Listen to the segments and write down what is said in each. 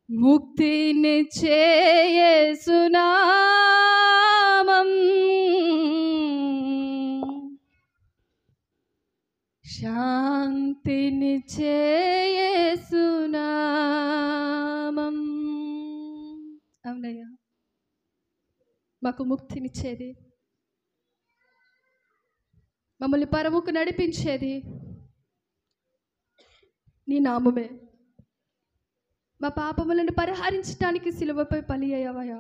ముక్తినిచ్చే యేసు నామం, శాంతినిచ్చే యేసు నామం. అవునయ్యా, మాకు ముక్తినిచ్చేది, మమ్మల్ని పరముకు నడిపించేది నీ నామమే. మా పాపములను పరిహరించడానికి సిలువపై బలి అయ్యావయ్యా.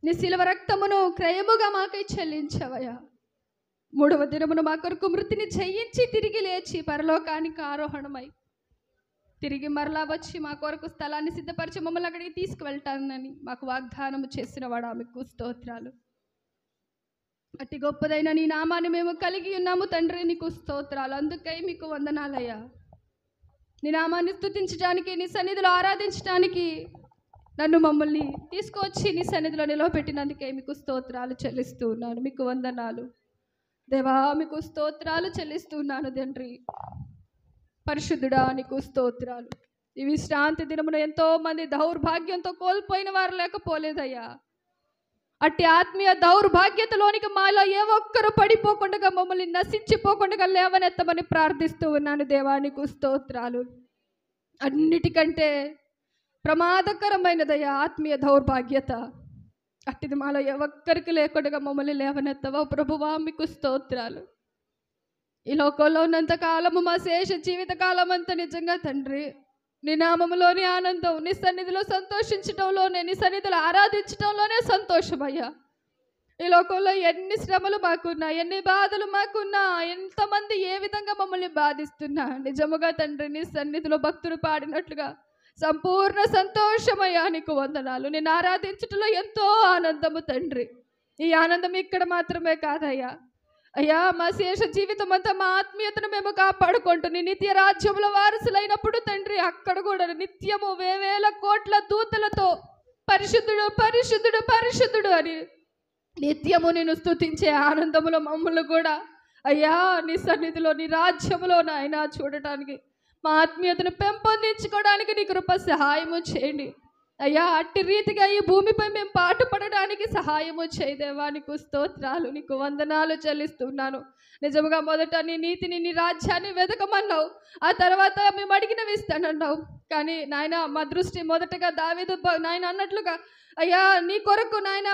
నీ సిలువ రక్తమును క్రయముగా మాకై చెల్లించవయ్యా. 3వ దినమున మా కొరకు మృతిని జయించి తిరిగి లేచి పరలోకానికి ఆరోహణమై తిరిగి మరలా వచ్చి మా కొరకు స్థలాన్ని సిద్ధపరిచి మమ్మల్ని అక్కడికి తీసుకువెళ్తానని మాకు వాగ్దానము చేసిన వాడా, మీకు స్తోత్రాలు. అట్టి గొప్పదైన నీ నామాన్ని మేము కలిగి ఉన్నాము తండ్రి, నీకు స్తోత్రాలు. అందుకై మీకు వందనాలయ్యా. నీ నామాన్ని స్తుతించడానికి, నీ సన్నిధిలో ఆరాధించడానికి మమ్మల్ని తీసుకొచ్చి నీ సన్నిధిలో నిలవబెట్టినందుకే మీకు స్తోత్రాలు చెల్లిస్తూ ఉన్నాను. మీకు వందనాలు దేవా, మీకు స్తోత్రాలు చెల్లిస్తూ ఉన్నాను తండ్రి. పరిశుద్ధుడా, నీకు స్తోత్రాలు. ఈ విశ్రాంతి దినమున ఎంతో మంది దౌర్భాగ్యంతో కోల్పోయిన వారు లేకపోలేదయ్యా. అట్టి ఆత్మీయ దౌర్భాగ్యతలోనికి మాలో ఏ ఒక్కరు పడిపోకుండా, మమ్మల్ని నశించిపోకుండా లేవనెత్తమని ప్రార్థిస్తూ ఉన్నాను దేవా, నీకు స్తోత్రాలు. అన్నిటికంటే ప్రమాదకరమైనదయ్యా ఆత్మీయ దౌర్భాగ్యత. అట్టిది మాలో ఏ ఒక్కరికి లేకుండా మమ్మల్ని లేవనెత్తవా ప్రభువా, మీకు స్తోత్రాలు. ఈ లోకంలో ఉన్నంతకాలము మా శేష జీవితకాలం అంతా నిజంగా తండ్రి నీ నామములోని ఆనందం, నీ సన్నిధిలో సంతోషించడంలోనే, నీ సన్నిధిలో ఆరాధించడంలోనే సంతోషమయ్యా. ఈ లోకంలో ఎన్ని శ్రమలు మాకున్నా, ఎన్ని బాధలు మాకున్నా, ఎంతమంది ఏ విధంగా మమ్మల్ని బాధిస్తున్నా, నిజముగా తండ్రి నీ సన్నిధిలో భక్తులు పాడినట్లుగా సంపూర్ణ సంతోషమయ్యా, నీకు వందనాలు. నేను ఆరాధించటంలో ఎంతో ఆనందము తండ్రి. ఈ ఆనందం ఇక్కడ మాత్రమే కాదయ్యా. అయ్యా, మా శేష జీవితం అంతా మా ఆత్మీయతను మేము కాపాడుకుంటూ నీ నిత్య రాజ్యంలో వారసులైనప్పుడు తండ్రి, అక్కడ కూడా నిత్యము వేవేల కోట్ల దూతలతో పరిశుద్ధుడు పరిశుద్ధుడు పరిశుద్ధుడు అని నిత్యము నేను స్తుతించే ఆనందములో మమ్మల్ని కూడా అయ్యా నీ సన్నిధిలో, నీ రాజ్యములో నాయన చూడటానికి, మా ఆత్మీయతను పెంపొందించుకోవడానికి నీ కృప సహాయము చేయండి అయ్యా. అట్టి రీతిగా ఈ భూమిపై మేము పాటుపడడానికి సహాయము చేయదేవా, నీకు స్తోత్రాలు, నీకు వందనాలు చెల్లిస్తున్నాను. నిజంగా మొదట నీ నీతిని, నీ రాజ్యాన్ని వెతకమన్నావు, ఆ తర్వాత మేము అడిగినవి ఇస్తానన్నావు. కానీ నాయన మా దృష్టి మొదటగా దావీదు నాయన అన్నట్లుగా అయ్యా నీ కొరకు నాయన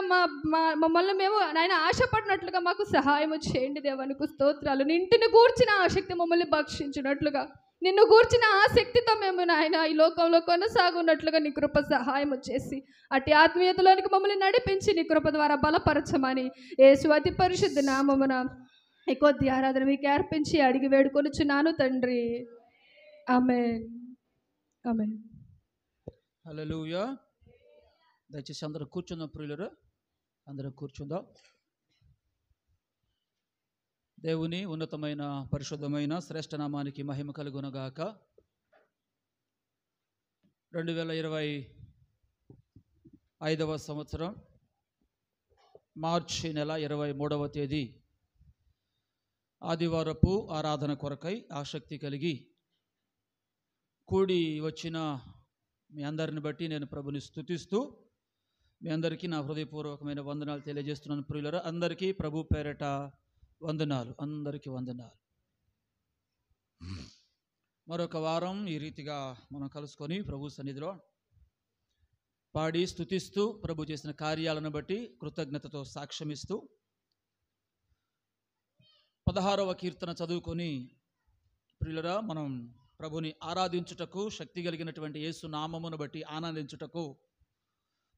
మమ్మల్ని మేము నాయన ఆశపడినట్లుగా మాకు సహాయము చేయండి దేవా, నీకు స్తోత్రాలు. నీ ఇంటిని గూర్చిన ఆసక్తి మమ్మల్ని భక్షించినట్లుగా, నిన్ను గూర్చిన ఆసక్తితో మేము నాయన ఈ లోకంలో కొనసాగున్నట్లుగా నీ కృప సహాయం చేసి అట్టి ఆత్మీయతలోనికి మమ్మల్ని నడిపించి నీ కృప ద్వారా బలపరచమని యేసు అతి పరిశుద్ధ నామమున ఈ కొద్ది ఆరాధన మీకు అర్పించి అడిగి వేడుకొనుచున్నాను తండ్రి. ఆమేన్, ఆమేన్. హల్లెలూయా. దయచేసి అందరూ కూర్చుందాం ప్రియులరా, అందరూ కూర్చుందాం. దేవుని ఉన్నతమైన పరిశుద్ధమైన శ్రేష్ఠ నామానికి మహిమ కలుగునగాక. 2025వ సంవత్సరం మార్చి నెల 23వ తేదీ ఆదివారపు ఆరాధన కొరకై ఆసక్తి కలిగి కూడి వచ్చిన మీ అందరిని బట్టి నేను ప్రభుని స్తుతిస్తూ మీ అందరికీ నా హృదయపూర్వకమైన వందనాలు తెలియజేస్తున్నాను ప్రియులరా. అందరికీ ప్రభు పేరట వందనాలు, అందరికీ వందనాలు. మరొక వారం ఈ రీతిగా మనం కలుసుకొని ప్రభు సన్నిధిలో పాడి స్తుతిస్తూ ప్రభు చేసిన కార్యాలను బట్టి కృతజ్ఞతతో సాక్ష్యమిస్తూ 16వ కీర్తన చదువుకొని ప్రియులరా మనం ప్రభుని ఆరాధించుటకు, శక్తి కలిగినటువంటి యేసు నామమును బట్టి ఆనందించుటకు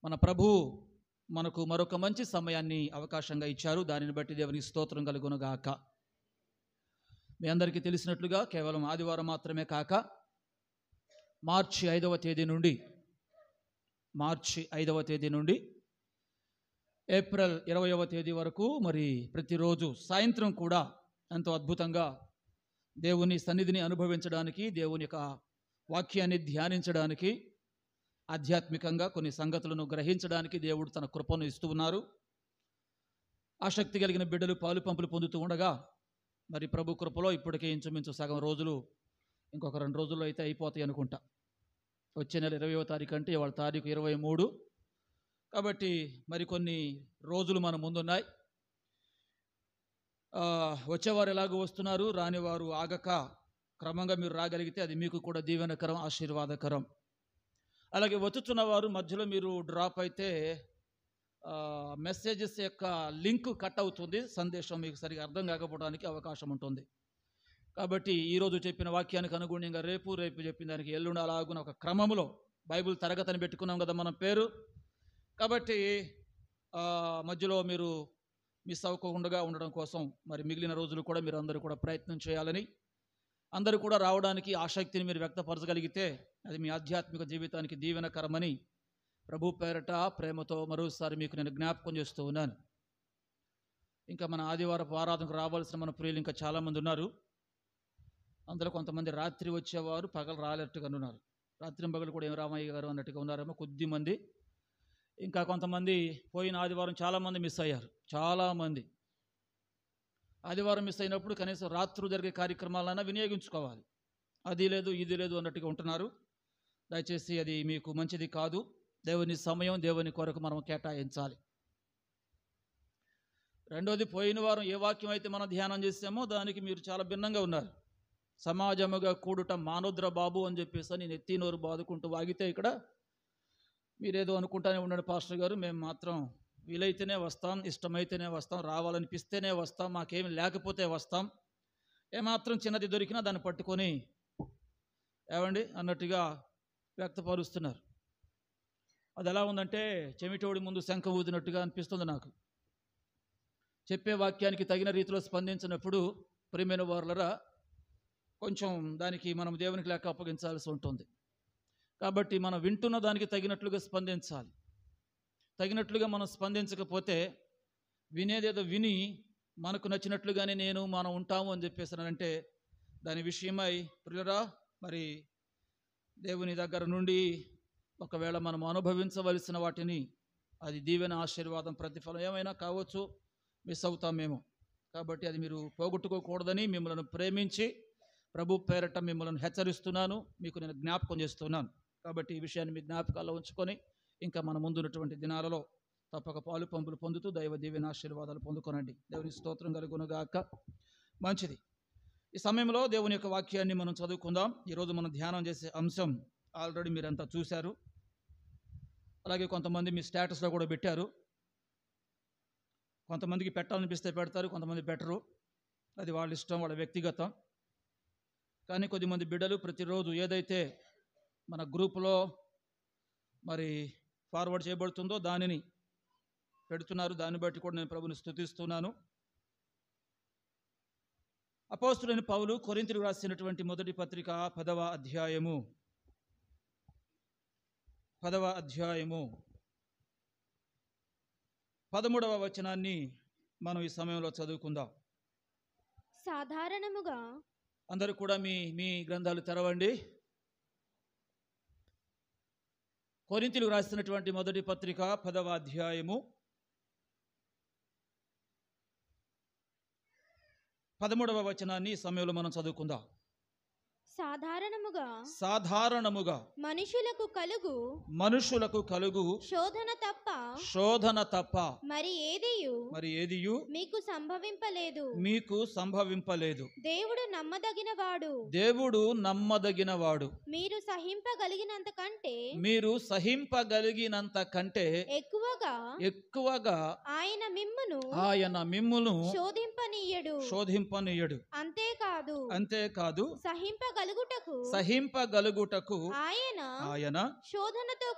మన ప్రభు మనకు మరొక మంచి సమయాన్ని అవకాశంగా ఇచ్చారు. దానిని బట్టి దేవునికి స్తోత్రం కలుగునుగాక. మీ అందరికీ తెలిసినట్లుగా కేవలం ఆదివారం మాత్రమే కాక మార్చి 5వ తేదీ నుండి ఏప్రిల్ 20వ తేదీ వరకు మరి ప్రతిరోజు సాయంత్రం కూడా ఎంతో అద్భుతంగా దేవుని సన్నిధిని అనుభవించడానికి, దేవుని యొక్క వాక్యాన్ని ధ్యానించడానికి, ఆధ్యాత్మికంగా కొన్ని సంగతులను గ్రహించడానికి దేవుడు తన కృపను ఇస్తూ ఉన్నారు. ఆసక్తి కలిగిన బిడ్డలు పాలు పంపులు పొందుతూ ఉండగా మరి ప్రభు కృపలో ఇప్పటికే ఇంచుమించు సగం రోజులు, ఇంకొక 2 రోజుల్లో అయితే అయిపోతాయి అనుకుంటా. వచ్చే నెల 20వ తారీఖు అంటే ఇవాళ తారీఖు 23. కాబట్టి మరికొన్ని రోజులు మన ముందున్నాయి. వచ్చేవారు ఎలాగో వస్తున్నారు, రానివారు ఆగక క్రమంగా మీరు రాగలిగితే అది మీకు కూడా దీవెనకరం, ఆశీర్వాదకరం. అలాగే వచ్చుచున్న వారు మధ్యలో మీరు డ్రాప్ అయితే మెసేజెస్ యొక్క లింక్ కట్ అవుతుంది, సందేశం మీకు సరిగా అర్థం కాకపోవడానికి అవకాశం ఉంటుంది. కాబట్టి ఈరోజు చెప్పిన వాక్యానికి అనుగుణంగా రేపు చెప్పిన దానికి ఎల్లుండి అలాగున ఒక క్రమంలో బైబిల్ తరగతిని పెట్టుకున్నాం కదా మనం పేరు. కాబట్టి మధ్యలో మీరు మిస్ అవ్వకుండా ఉండడం కోసం మరి మిగిలిన రోజులు కూడా మీరు అందరూ కూడా ప్రయత్నం చేయాలని, అందరూ కూడా రావడానికి ఆసక్తిని మీరు వ్యక్తపరచగలిగితే అది మీ ఆధ్యాత్మిక జీవితానికి దీవెనకరమని ప్రభు పేరట ప్రేమతో మరోసారి మీకు నేను జ్ఞాపకం చేస్తూ ఉన్నాను. ఇంకా మన ఆదివారపు ఆరాధనకు రావాల్సిన మన ప్రియులు ఇంకా చాలామంది ఉన్నారు. అందులో కొంతమంది రాత్రి వచ్చేవారు, పగలు రాలేట్టుగా ఉన్నారు. రాత్రి పగలు కూడా ఏం రామయ్య గారు అన్నట్టుగా ఉన్నారేమో కొద్దిమంది. ఇంకా కొంతమంది పోయిన ఆదివారం చాలామంది మిస్ అయ్యారు. చాలామంది ఆదివారం మిస్ అయినప్పుడు కనీసం రాత్రులు జరిగే కార్యక్రమాలైనా వినియోగించుకోవాలి. అది లేదు ఇది లేదు అన్నట్టుగా ఉంటున్నారు. దయచేసి అది మీకు మంచిది కాదు. దేవుని సమయం దేవుని కొరకు మనం కేటాయించాలి. రెండోది, పోయిన వారం ఏ వాక్యం అయితే మనం ధ్యానం చేసామో దానికి మీరు చాలా భిన్నంగా ఉన్నారు. సమాజముగా కూడుట మానోద్ర బాబు అని చెప్పేసి నేను ఎత్తి నోరు బాదుకుంటూ వాగితే ఇక్కడ మీరేదో అనుకుంటానే ఉండండి పాస్టర్ గారు, మేము మాత్రం వీలైతేనే వస్తాం, ఇష్టమైతేనే వస్తాం, రావాలనిపిస్తేనే వస్తాం, మాకేమి లేకపోతే వస్తాం, ఏమాత్రం చిన్నది దొరికినా దాన్ని పట్టుకొని ఏవండి అన్నట్టుగా వ్యక్తపరుస్తున్నారు. అది ఎలా ఉందంటే చెమిటోడి ముందు శంఖం ఊదినట్టుగా అనిపిస్తుంది నాకు. చెప్పే వాక్యానికి తగిన రీతిలో స్పందించినప్పుడు ప్రియమైన వారులరా కొంచెం దానికి మనం దేవునికి లెక్క అప్పగించాల్సి ఉంటుంది. కాబట్టి మనం వింటున్న దానికి తగినట్లుగా స్పందించాలి. తగినట్లుగా మనం స్పందించకపోతే వినేదేదో విని మనకు నచ్చినట్లుగానే మనం ఉంటాము అని చెప్పేసానంటే దాని విషయమై ప్రియులరా మరి దేవుని దగ్గర నుండి ఒకవేళ మనం అనుభవించవలసిన వాటిని, అది దీవెన, ఆశీర్వాదం, ప్రతిఫలం ఏమైనా కావచ్చు, మిస్ అవుతామేమో. కాబట్టి అది మీరు పోగొట్టుకోకూడదని మిమ్మల్ని ప్రేమించి ప్రభు పేరట మిమ్మల్ని హెచ్చరిస్తున్నాను, మీకు నేను జ్ఞాపకం చేస్తున్నాను. కాబట్టి ఈ విషయాన్ని మీ జ్ఞాపకాల్లో ఉంచుకొని ఇంకా మన ముందున్నటువంటి దినాలలో తప్పక పాలు పంపులు పొందుతూ దైవ దీవెన ఆశీర్వాదాలు పొందుకోనండి. దేవుని స్తోత్రం కలుగునుగాక. మంచిది. ఈ సమయంలో దేవుని యొక్క వాక్యాన్ని మనం చదువుకుందాం. ఈరోజు మనం ధ్యానం చేసే అంశం ఆల్రెడీ మీరంతా చూశారు. అలాగే కొంతమంది మీ స్టేటస్లో కూడా పెట్టారు. కొంతమందికి పెట్టాలనిపిస్తే పెడతారు, కొంతమంది పెట్టరు. అది వాళ్ళ ఇష్టం, వాళ్ళ వ్యక్తిగతం. కానీ కొద్దిమంది బిడ్డలు ప్రతిరోజు ఏదైతే మన గ్రూపులో మరి ఫార్వర్డ్ చేయబడుతుందో దానిని పెడుతున్నారు. దాన్ని బట్టి కూడా నేను ప్రభుని స్తుతిస్తున్నాను. అపోస్తులైన పౌలు కొరింథీయులకు రాసినటువంటి మొదటి పత్రిక 10వ అధ్యాయము 13వ వచనాన్ని మనం ఈ సమయంలో చదువుకుందాం. సాధారణముగా అందరూ కూడా మీ గ్రంథాలు తెరవండి. కొరింథీయులకు రాసినటువంటి మొదటి పత్రిక 10వ అధ్యాయము 13వ వచనాన్ని ఈ సమయంలో మనం చదువుకుందాం. సాధారణముగా మనుషులకు కలుగు శోధన తప్ప మరి ఏదియు మీకు సంభవింపలేదు. దేవుడు నమ్మదగినవాడు. మీరు సహింపగలిగినంత కంటే ఎక్కువగా ఆయన మిమ్మును శోధింపనీయడు. అంతేకాదు సహింపగలుగుటకు ఆయన శోధనతో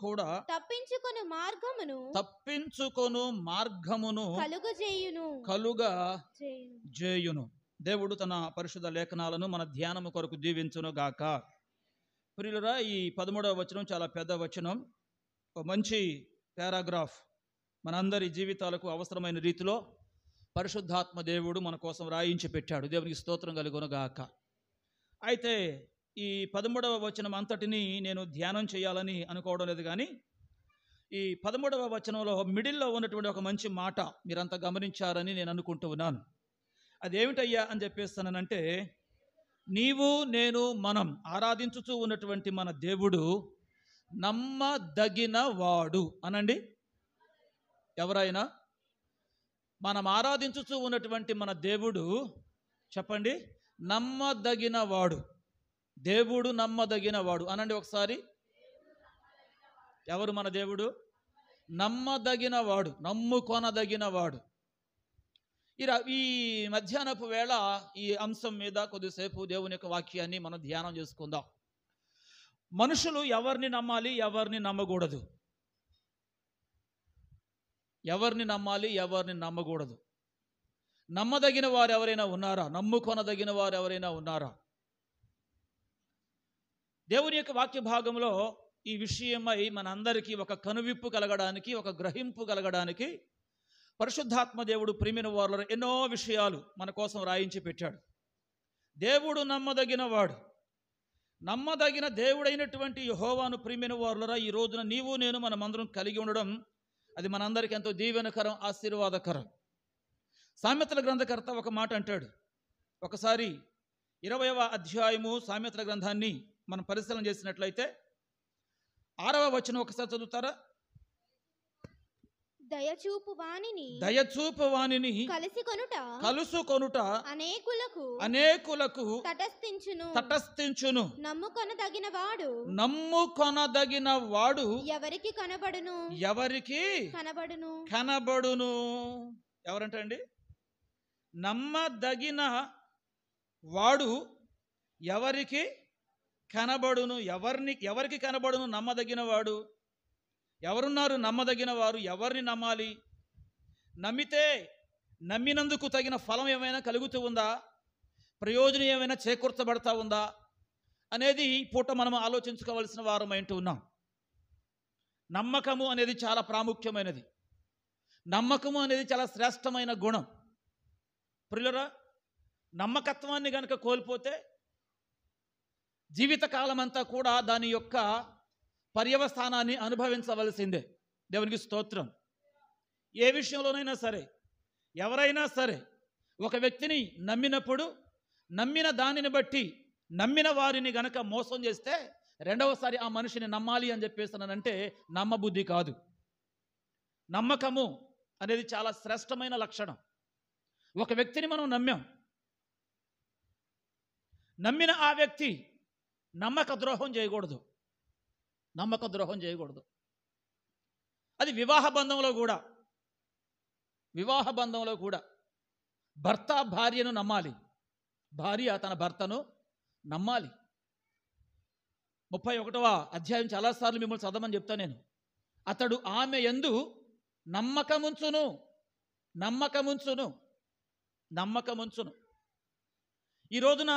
కూడా తప్పించుకొను మార్గమును కలుగజేయును. దేవుడు తన పరిశుద్ధ లేఖనాలను మన ధ్యానము కొరకు దీవించును గాక. ప్రియులరా, ఈ 13వ వచనం చాలా పెద్ద వచనం. ఒక మంచి పారాగ్రాఫ్ మనందరి జీవితాలకు అవసరమైన రీతిలో పరిశుద్ధాత్మ దేవుడు మన కోసం రాయించి పెట్టాడు. దేవునికి స్తోత్రం కలుగును గాక. అయితే ఈ 13వ వచనం అంతటిని నేను ధ్యానం చేయాలని అనుకోవడం లేదు, కానీ ఈ 13వ వచనంలో మిడిల్లో ఉన్నటువంటి ఒక మంచి మాట మీరంతా గమనించారని నేను అనుకుంటూ ఉన్నాను. అదేమిటయ్యా అని చెప్పేస్తానంటే, నీవు నేను మనం ఆరాధించుతూ ఉన్నటువంటి మన దేవుడు నమ్మదగిన వాడు అనండి. ఎవరైనా మనం ఆరాధించుతూ ఉన్నటువంటి మన దేవుడు చెప్పండి, నమ్మదగిన వాడు. దేవుడు నమ్మదగిన వాడు అనండి ఒకసారి. ఎవరు మన దేవుడు? నమ్మదగిన వాడు, నమ్ముకొనదగిన వాడు. ఈ మధ్యాహ్నపు వేళ ఈ అంశం మీద కొద్దిసేపు దేవుని యొక్క వాక్యాన్ని మనం ధ్యానం చేసుకుందాం. మనుషులు ఎవరిని నమ్మాలి, ఎవరిని నమ్మకూడదు? ఎవరిని నమ్మాలి, ఎవరిని నమ్మకూడదు? నమ్మదగిన వారు ఎవరైనా ఉన్నారా? నమ్ముకొనదగిన వారు ఎవరైనా ఉన్నారా? దేవుని యొక్క వాక్య భాగంలో ఈ విషయమై మనందరికీ ఒక కనువిప్పు కలగడానికి, ఒక గ్రహింపు కలగడానికి పరిశుద్ధాత్మ దేవుడు ప్రియమైన వారిలో ఎన్నో విషయాలు మన కోసం రాయించి పెట్టాడు. దేవుడు నమ్మదగిన వాడు. నమ్మదగిన దేవుడైనటువంటి యెహోవాను ప్రియమైన వారులరా, ఈ రోజున నీవు నేను మనమందరం కలిగి ఉండడం అది మనందరికీ ఎంతో దీవెనకరం, ఆశీర్వాదకరం. సామెతల గ్రంథకర్త ఒక మాట అంటాడు. ఒకసారి 20వ అధ్యాయము సామెతల గ్రంథాన్ని మనం పరిశీలన చేసినట్లయితే 6వ వచనం ఒకసారి చదువుతారా? దయచూపు వానిని కలుసుకొనుట అనేకులకు తటస్థించును. నమ్ముకొనదగిన వాడు ఎవరికి కనబడును. ఎవరంటండి? నమ్మదగిన వాడు ఎవరికి కనబడును. ఎవరికి కనబడును నమ్మదగిన వాడు? ఎవరున్నారు నమ్మదగిన వారు? ఎవరిని నమ్మాలి? నమ్మితే నమ్మినందుకు తగిన ఫలం ఏమైనా కలుగుతూ ఉందా? ప్రయోజనం ఏమైనా చేకూర్చబడతా ఉందా అనేది ఈ పూట మనం ఆలోచించుకోవాల్సిన వారమైంటూ ఉన్నాం. నమ్మకము అనేది చాలా ప్రాముఖ్యమైనది. నమ్మకము అనేది చాలా శ్రేష్టమైన గుణం. ప్రియులరా, నమ్మకత్వాన్ని గనక కోల్పోతే జీవితకాలం అంతా కూడా దాని యొక్క పర్యవసానాన్ని అనుభవించవలసిందే. దేవునికి స్తోత్రం. ఏ విషయంలోనైనా సరే, ఎవరైనా సరే ఒక వ్యక్తిని నమ్మినప్పుడు, నమ్మిన దానిని బట్టి నమ్మిన వారిని గనక మోసం చేస్తే రెండవసారి ఆ మనిషిని నమ్మాలి అని చెప్పేస్తానంటే నమ్మబుద్ధి కాదు. నమ్మకము అనేది చాలా శ్రేష్టమైన లక్షణం. ఒక వ్యక్తిని మనం నమ్మిన ఆ వ్యక్తి నమ్మక ద్రోహం చేయకూడదు. అది వివాహ బంధంలో కూడా భర్త భార్యను నమ్మాలి, భార్య తన భర్తను నమ్మాలి. 31వ అధ్యాయం చాలాసార్లు మిమ్మల్ని చదవమని చెప్తా నేను. అతడు ఆమె యందు నమ్మకముంచును. ఈ రోజున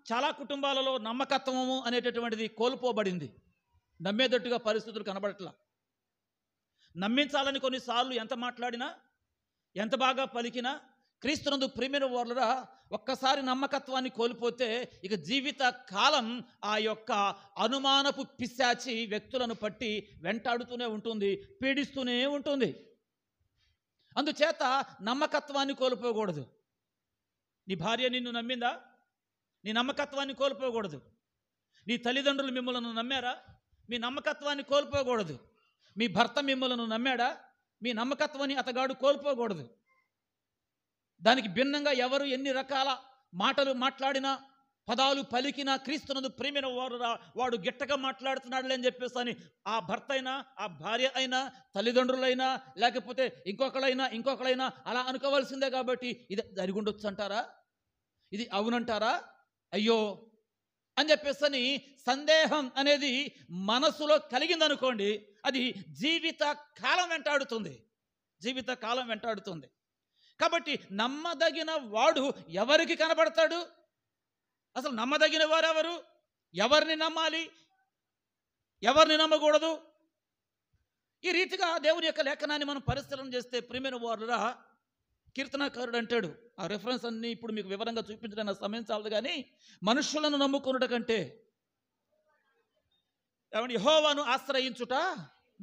చాలా కుటుంబాలలో నమ్మకత్వము అనేటటువంటిది కోల్పోబడింది. నమ్మేటట్టుగా పరిస్థితులు కనబడట్లా. నమ్మించాలని కొన్నిసార్లు ఎంత మాట్లాడినా, ఎంత బాగా పలికినా, క్రీస్తునందు ప్రియమైన వారులరా, ఒక్కసారి నమ్మకత్వాన్ని కోల్పోతే ఇక జీవిత కాలం ఆ యొక్క అనుమానపు పిశాచి వ్యక్తులను పట్టి వెంటాడుతూనే ఉంటుంది, పీడిస్తూనే ఉంటుంది. అందుచేత నమ్మకత్వాన్ని కోల్పోకూడదు. నీ భార్య నిన్ను నమ్మిందా? నీ నమ్మకత్వాన్ని కోల్పోకూడదు. నీ తల్లిదండ్రులు మిమ్మల్ని నమ్మారా? మీ నమ్మకత్వాన్ని కోల్పోకూడదు. మీ భర్త మిమ్మల్ని నమ్మాడా? మీ నమ్మకత్వాన్ని అతగాడు కోల్పోకూడదు. దానికి భిన్నంగా ఎవరు ఎన్ని రకాల మాటలు మాట్లాడినా, పదాలు పలికినా, క్రీస్తునందు ప్రేమైన వాడు గిట్టగా మాట్లాడుతున్నాడు అని చెప్పేసి అని ఆ భర్త అయినా, ఆ భార్య అయినా, తల్లిదండ్రులైనా, లేకపోతే ఇంకొకళ్ళైనా అలా అనుకోవాల్సిందే. కాబట్టి ఇది జరిగి ఉండొచ్చు అంటారా? ఇది అవునంటారా? అయ్యో అని చెప్పేసి అని సందేహం అనేది మనసులో కలిగిందనుకోండి, అది జీవిత కాలం వెంటాడుతుంది. జీవిత కాలం వెంటాడుతుంది. కాబట్టి నమ్మదగిన వాడు ఎవరికి కనబడతాడు? అసలు నమ్మదగిన వారెవరు? ఎవరిని నమ్మాలి, ఎవరిని నమ్మకూడదు? ఈ రీతిగా దేవుని యొక్క లేఖనాన్ని మనం పరిశీలన చేస్తే ప్రియమైన వారురా, కీర్తనకారుడు అంటాడు, ఆ రెఫరెన్స్ అన్ని ఇప్పుడు మీకు వివరంగా చూపించడానికి సమయం చాలదు, కానీ మనుషులను నమ్ముకున్నట కంటే ఏమంటే యెహోవాను ఆశ్రయించుట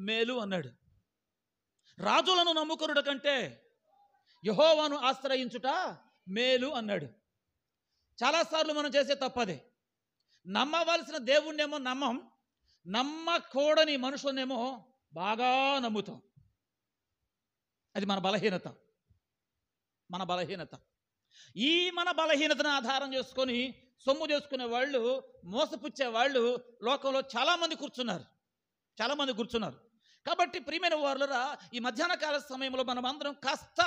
మేలు అన్నాడు. రాజులను నమ్ముకున్నట కంటే యెహోవాను ఆశ్రయించుట మేలు అన్నాడు. చాలాసార్లు మనం చేసే తప్పదే. నమ్మవలసిన దేవుణ్ణేమో నమ్మకూడని మనుషులనేమో బాగా నమ్ముతాం. అది మన బలహీనత. ఈ మన బలహీనతను ఆధారం చేసుకొని సొమ్ము చేసుకునే వాళ్ళు, మోసపుచ్చే వాళ్ళు లోకంలో చాలామంది కూర్చున్నారు. కాబట్టి ప్రియమైన వారులరా, ఈ మధ్యాహ్న కాల సమయంలో మనం అందరం కాస్త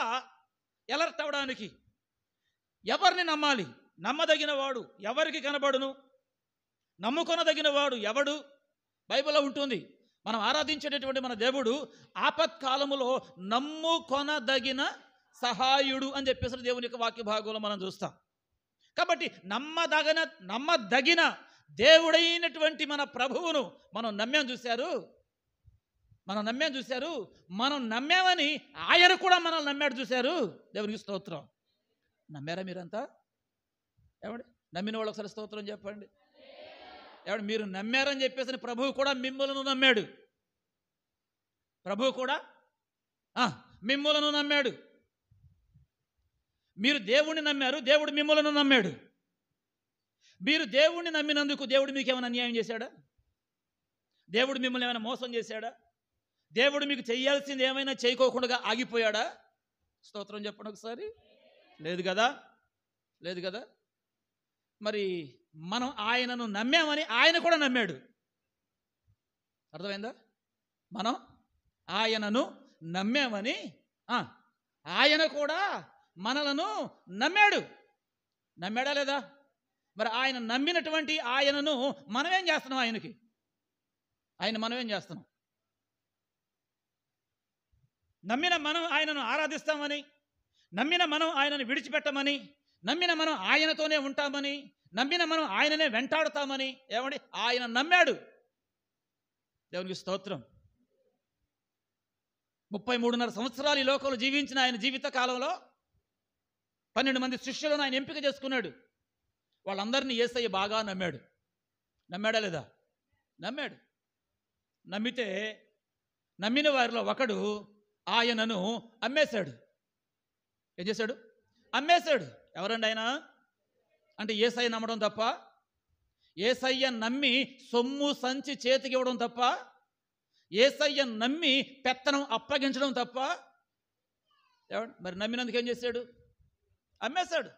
ఎలర్ట్ అవ్వడానికి, ఎవరిని నమ్మాలి, నమ్మదగిన వాడు ఎవరికి కనబడును, నమ్ముకొనదగిన వాడు ఎవడు? బైబిల్లో ఉంటుంది, మనం ఆరాధించేటటువంటి మన దేవుడు ఆపత్కాలములో నమ్ముకొనదగిన సహాయుడు అని చెప్పేసి దేవుని యొక్క వాక్య భాగంలో మనం చూస్తాం. కాబట్టి నమ్మదగిన దేవుడైనటువంటి మన ప్రభువును మనం నమ్మాం చూశారు. మనం నమ్మామని ఆయన కూడా మనల్ని నమ్మాడు చూశారు. దేవునికి స్తోత్రం. నమ్మారా మీరంతా? ఏమండి, నమ్మిన వాళ్ళు ఒకసారి స్తోత్రం చెప్పండి. ఏమండి, మీరు నమ్మారని చెప్పేసి ప్రభువు కూడా మిమ్మల్ని నమ్మాడు. మిమ్మల్ని నమ్మాడు. మీరు దేవుణ్ణి నమ్మారు, దేవుడు మిమ్మల్ని నమ్మాడు. మీరు దేవుణ్ణి నమ్మినందుకు దేవుడు మీకు ఏమైనా అన్యాయం చేశాడా? దేవుడు మిమ్మల్ని ఏమైనా మోసం చేశాడా? దేవుడు మీకు చేయాల్సింది ఏమైనా చేయకోకుండా ఆగిపోయాడా? స్తోత్రం చెప్పండి ఒకసారి. లేదు కదా. మరి మనం ఆయనను నమ్మామని ఆయన కూడా నమ్మాడు. అర్థమైందా? మనం ఆయనను నమ్మామని ఆయన కూడా మనలను నమ్మాడా లేదా? మరి ఆయన నమ్మినటువంటి ఆయనను మనమేం చేస్తున్నాం? మనమేం చేస్తున్నాం? నమ్మిన మనం ఆయనను ఆరాధిస్తామని, నమ్మిన మనం ఆయనను విడిచిపెట్టమని, నమ్మిన మనం ఆయనతోనే ఉంటామని, నమ్మిన మనం ఆయననే వెంటాడుతామని, ఏమండి, ఆయన నమ్మాడు. దేవునికి స్తోత్రం. 33.5 సంవత్సరాలు ఈ లోకంలో జీవించిన ఆయన జీవిత కాలంలో 12 మంది శిష్యులను ఆయన ఎంపిక చేసుకున్నాడు. వాళ్ళందరినీ యేసయ్య బాగా నమ్మాడా లేదా? నమ్మాడు. నమ్మితే నమ్మిన వారిలో ఒకడు ఆయనను అమ్మేశాడు. ఏం చేశాడు? అమ్మేశాడు. ఎవరండి ఆయన? అంటే యేసయ్య నమ్మడం తప్ప, యేసయ్య నమ్మి సొమ్ము సంచి చేతికి ఇవ్వడం తప్ప, యేసయ్య నమ్మి పెత్తనం అప్పగించడం తప్ప. మరి నమ్మినందుకు ఏం చేశాడు? అమ్మేశాడు.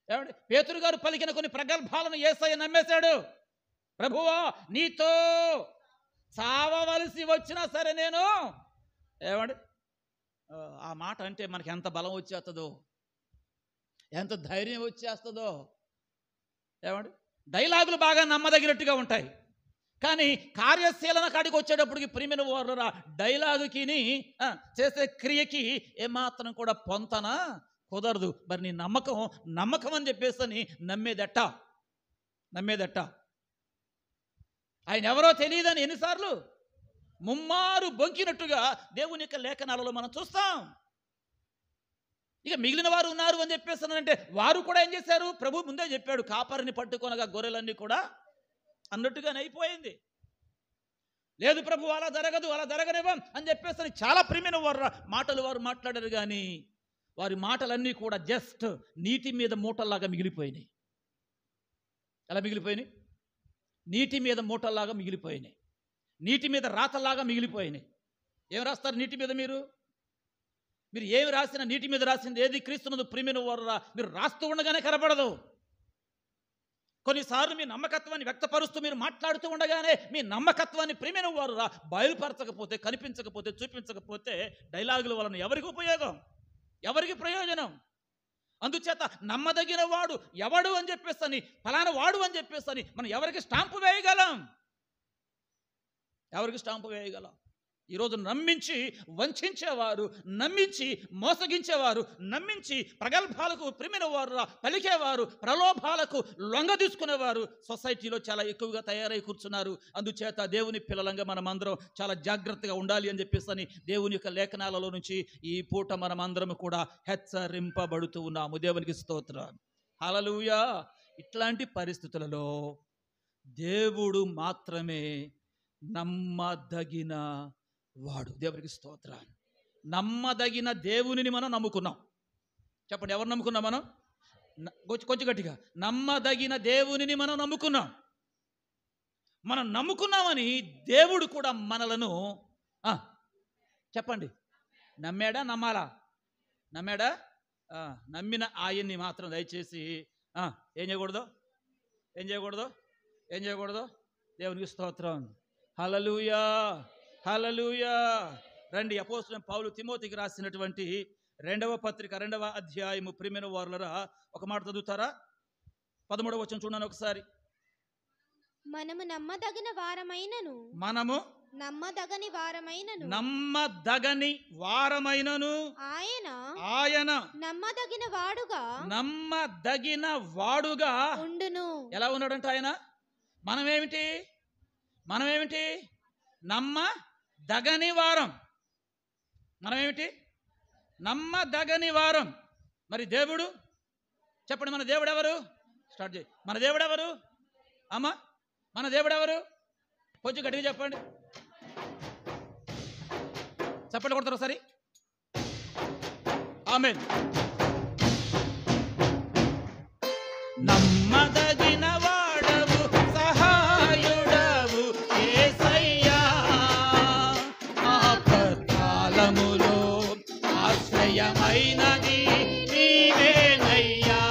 ఏమండి, పేతురు గారు పలికిన కొన్ని ప్రగల్భాలను యేసయ్య నమ్మేశాడు. ప్రభువా, నీతో చావవలసి వచ్చినా సరే నేను, ఏమండి, ఆ మాట అంటే మనకి ఎంత బలం వచ్చేస్తుందో, ఎంత ధైర్యం వచ్చేస్తుందో. ఏమండి, డైలాగులు బాగా నమ్మదగినట్టుగా ఉంటాయి, కానీ కార్యశీలన కాడికి వచ్చేటప్పటికి ప్రియమైన వారు డైలాగుకి చేసే క్రియకి ఏమాత్రం కూడా పొంతన కుదరదు. మరి నీ నమ్మకం అని చెప్పేసి నమ్మేదట్ట. ఆయన ఎవరో తెలియదని ఎన్నిసార్లు ముమ్మారు బొంకినట్టుగా దేవుని యొక్క లేఖనాలలో మనం చూస్తాం. ఇక మిగిలిన వారు ఉన్నారు అని చెప్పేస్తానంటే వారు కూడా ఏం చేశారు? ప్రభు ముందే చెప్పాడు, కాపరిని పట్టుకొనగా గొర్రెలన్నీ కూడా అన్నట్టుగానే అయిపోయింది. లేదు ప్రభు, అలా జరగనివ్వం అని చెప్పేసి చాలా ప్రియమైన వారు మాటలు వారు మాట్లాడారు. కానీ వారి మాటలన్నీ కూడా జస్ట్ నీటి మీద మూటల్లాగా మిగిలిపోయినాయి. ఎలా మిగిలిపోయినాయి? నీటి మీద మూటల్లాగా మిగిలిపోయినాయి. నీటి మీద రాతల్లాగా మిగిలిపోయినాయి. ఏం రాస్తారు నీటి మీద? మీరు ఏమి రాసినా నీటి మీద రాసింది ఏది క్రీస్తునందు ప్రియమైన వారురా మీరు రాస్తూ ఉండగానే కనపడదు. కొన్నిసార్లు మీ నమ్మకత్వాన్ని వ్యక్తపరుస్తూ మీరు మాట్లాడుతూ ఉండగానే మీ నమ్మకత్వాన్ని ప్రియమైన వారురా బయలుపరచకపోతే, కనిపించకపోతే, చూపించకపోతే డైలాగుల వలన ఎవరికి ఉపయోగం, ఎవరికి ప్రయోజనం? అందుచేత నమ్మదగిన వాడు ఎవడు అని చెప్పేసి, ఫలానా వాడు అని చెప్పేసి మనం ఎవరికి స్టాంపు వేయగలం? ఎవరికి స్టాంపు వేయగలం? ఈరోజు నమ్మించి వంచేవారు, నమ్మించి మోసగించేవారు, నమ్మించి ప్రగల్భాలకు ప్రియమైన వారు పలికేవారు, ప్రలోభాలకు లొంగ తీసుకునేవారు సొసైటీలో చాలా ఎక్కువగా తయారై కూర్చున్నారు. అందుచేత దేవుని పిల్లలంగా మనమందరం చాలా జాగ్రత్తగా ఉండాలి అని చెప్పేసి దేవుని యొక్క లేఖనాలలో నుంచి ఈ పూట మనమందరం కూడా హెచ్చరింపబడుతూ ఉన్నాము. దేవునికి స్తోత్రం. హల్లెలూయా. ఇట్లాంటి పరిస్థితులలో దేవుడు మాత్రమే నమ్మదగిన వాడు. దేవునికి స్తోత్రం. నమ్మదగిన దేవునిని మనం నమ్ముకున్నాం. చెప్పండి, ఎవరు నమ్ముకున్నాం? మనం కొంచెం గట్టిగా, నమ్మదగిన దేవునిని మనం నమ్ముకున్నాం. మనం నమ్ముకున్నామని దేవుడు కూడా మనలను చెప్పండి నమ్మాడా, నమ్మాలా? నమ్మాడా? నమ్మిన ఆయన్ని మాత్రం దయచేసి ఏం చేయకూడదు, ఏం చేయకూడదు, ఏం చేయకూడదు. దేవునికి స్తోత్రం. హల్లెలూయా, హల్లెలూయా. రండి, అపోస్తలుడైన పౌలు తిమోతికి రాసినటువంటి 2వ పత్రిక 2వ అధ్యాయము ప్రియమైన వారులరా ఒక మాట చదువుతారా? 13వ వచనం చూడండి ఒకసారి. మనము నమ్మదగిన వారమైనను, మనము నమ్మదగని వారమైనను, నమ్మదగని వారమైనను ఆయన నమ్మదగిన వాడుగా ఉండును. ఎలా ఉన్నాడంట ఆయన? మనమేమిటి? నమ్మదగని వారం. మనమేమిటి? నమ్మదగని వారం. మరి దేవుడు చెప్పండి, మన దేవుడు ఎవరు? స్టార్ట్ చేయి. మన దేవుడు ఎవరు అమ్మా? మన దేవుడు ఎవరు? కొంచెం గట్టిగా చెప్పండి. చప్పట్లు కొడతారు ఒకసారి. ఆమేన్. నమ్మదగిన వాడవు, సహాయుడవు యేసయ్యా, ఆపత్కాలములో ఆశ్రయమైనది నీవేనయ్యా.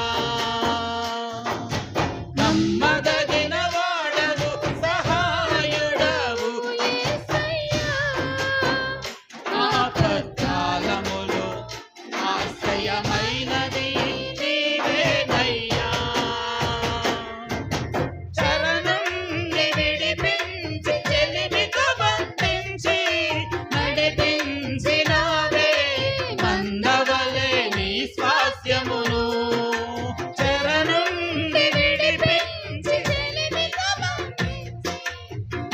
నమ్మదగిన వాడవు, సహాయుడవు యేసయ్యా, ఆపత్కాలములో ఆశ్రయమైనది నీవేనయ్యా. చరణం విడిపించి చెలిమితో బంధించి నడిపించినావే మందవలే నీ స్వాస్యమును. చరణం విడిపించి చెలిమితో బంధించి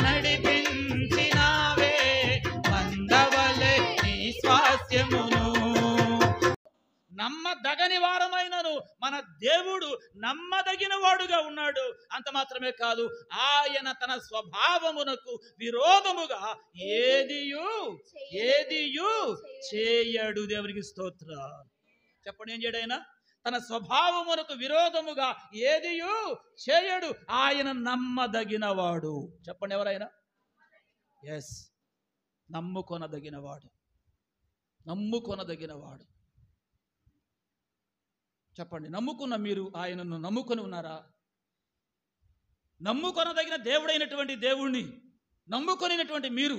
నడిపించినావే మందవలే నీ స్వాస్యమును. నమ్మదగని వారమైనను మన దేవుడు నమ్మదగిన వాడుగా ఉన్నాడు. అంత మాత్రమే కాదు, ఆయన తన స్వభావమునకు విరోధముగా ఏదియు చేయడు. దేవునికి స్తోత్రం. చెప్పండి, ఏం చేయడు ఆయన? తన స్వభావమునకు విరోధముగా ఏదియు చేయడు. ఆయన నమ్మదగిన వాడు. చెప్పండి, ఎవరైనా? ఎస్, నమ్ముకొనదగినవాడు. నమ్ముకొనదగినవాడు. చెప్పండి, నమ్ముకున్న మీరు ఆయనను నమ్ముకొని ఉన్నారా? నమ్ముకొనదగిన దేవుడైనటువంటి దేవుణ్ణి నమ్ముకొనినటువంటి మీరు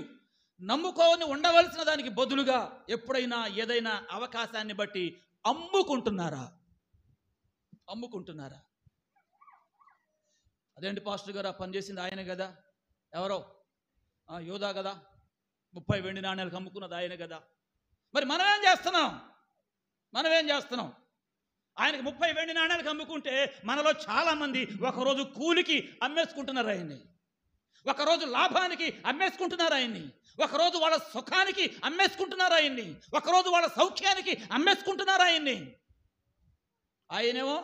నమ్ముకొని ఉండవలసిన దానికి బదులుగా ఎప్పుడైనా ఏదైనా అవకాశాన్ని బట్టి అమ్ముకుంటున్నారా? అదేంటి పాస్టర్ గారు, ఆ పని చేసింది ఆయన కదా, ఎవరో యోధా కదా, 30 వెండి నాణ్యాలకు అమ్ముకున్నది ఆయన కదా. మరి మనమేం చేస్తున్నాం? ఆయనకి 30 వెండి నాణ్యాలకు అమ్ముకుంటే మనలో చాలామంది ఒకరోజు కూలికి అమ్మేసుకుంటున్నారు ఆయన్ని, ఒకరోజు లాభానికి అమ్మేసుకుంటున్నారు ఆయన్ని, ఒకరోజు వాళ్ళ సుఖానికి అమ్మేసుకుంటున్నారు ఆయన్ని, ఒకరోజు వాళ్ళ సౌఖ్యానికి అమ్మేసుకుంటున్నారు ఆయన్ని. ఆయనేమో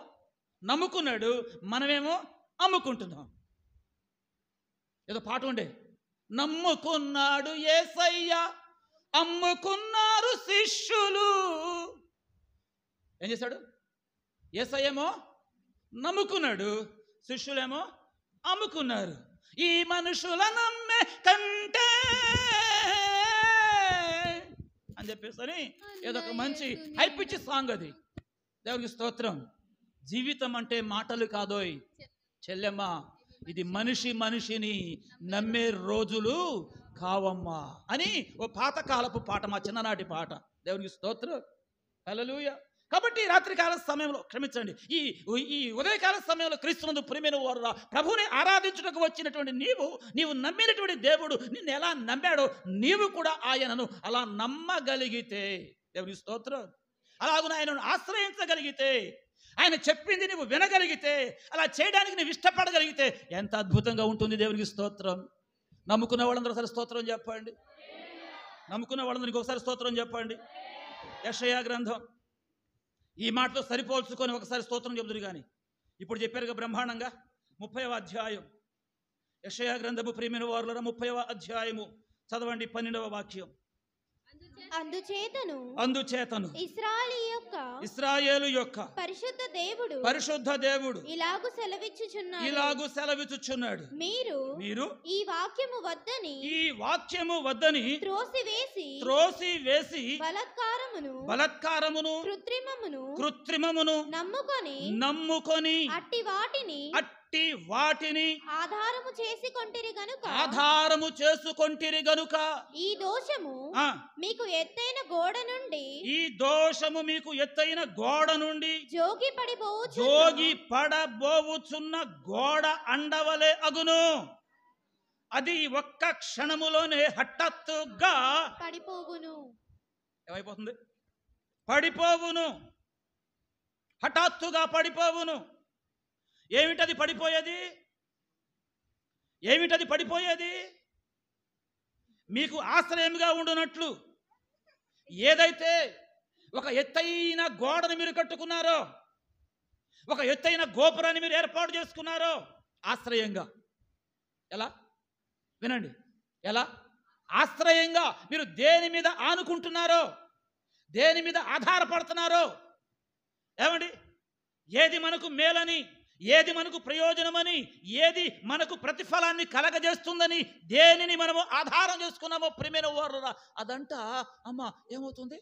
నమ్ముకున్నాడు, మనమేమో అమ్ముకుంటున్నాం. ఏదో పాట ఉండే, నమ్ముకున్నాడు యేసయ్య, అమ్ముకున్నారు శిష్యులు, ఏం చేశాడు? యేసయ్యేమో నమ్ముకున్నాడు, శిష్యులేమో అమ్ముకున్నారు. ఈ మనుషుల నమ్మే కంటే అని చెప్పేసి ఏదో ఒక మంచి హైపిచ్చి సాంగ్ అది. దేవునికి స్తోత్రం. జీవితం అంటే మాటలు కాదోయ్ చెల్లెమ్మ, ఇది మనిషిని నమ్మే రోజులు కావమ్మా అని ఓ పాతకాలపు పాట, మా చిన్ననాటి పాట. దేవునికి స్తోత్రం. హల్లెలూయా. కాబట్టి రాత్రికాల సమయంలో, క్షమించండి, ఈ ఉదయకాల సమయంలో క్రీస్తునందు ప్రియమైన వారు ప్రభువుని ఆరాధించుటకు వచ్చినటువంటి నీవు నమ్మినటువంటి దేవుడు నిన్ను ఎలా నమ్మాడో నీవు కూడా ఆయనను అలా నమ్మగలిగితే, దేవునికి స్తోత్రం, అలాగున ఆయనను ఆశ్రయించగలిగితే, ఆయన చెప్పింది నువ్వు వినగలిగితే, అలా చేయడానికి నువ్వు ఇష్టపడగలిగితే ఎంత అద్భుతంగా ఉంటుంది. దేవునికి స్తోత్రం. నమ్ముకున్న వాళ్ళందరూ ఒకసారి స్తోత్రం చెప్పండి. నమ్ముకున్న వాళ్ళందరూ ఇంకొకసారి స్తోత్రం చెప్పండి. యెషయా గ్రంథం ఈ మాటతో సరిపోల్చుకొని ఒకసారి స్తోత్రం చెబుదురు. కానీ ఇప్పుడు చెప్పారుగా బ్రహ్మాండంగా 30వ అధ్యాయం యెషయా గ్రంథము ప్రియమైన వారులారా 30వ అధ్యాయము చదవండి 12వ వాక్యం. అందుచేతను ఇశ్రాయేలు యొక్క పరిశుద్ధ దేవుడు ఇలాగు సెలవిచ్చుచున్నాడు, మీరు ఈ వాక్యము వద్దని త్రోసివేసి బలత్కారమును కృత్రిమమును నమ్ముకొని అట్టి వాటిని ఆధారము చేసుకొంటిరి గనుక ఈ దోషము మీకు ఎత్తైన గోడ నుండి జోగి పడబోవుచున్న గోడ అండవలే అగును. అది ఒక్క క్షణములోనే హఠాత్తుగా పడిపోవును. ఏమైపోతుంది? పడిపోవును. హఠాత్తుగా పడిపోవును. ఏమిటది పడిపోయేది? మీకు ఆశ్రయంగా ఉండునట్లు ఏదైతే ఒక ఎత్తైన గోడను మీరు కట్టుకున్నారో, ఒక ఎత్తైన గోపురాన్ని మీరు ఏర్పాటు చేసుకున్నారో ఆశ్రయంగా, ఎలా వినండి, ఎలా ఆశ్రయంగా మీరు దేని మీద ఆనుకుంటున్నారో, దేని మీద ఆధారపడుతున్నారో, ఏమండి, ఏది మనకు మేలని, ఏది మనకు ప్రయోజనమని, ఏది మనకు ప్రతిఫలాన్ని కలగజేస్తుందని దేనిని మనము ఆధారం చేసుకున్నామో ప్రియమైన వారులారా, అదంట అమ్మ ఏమవుతుంది?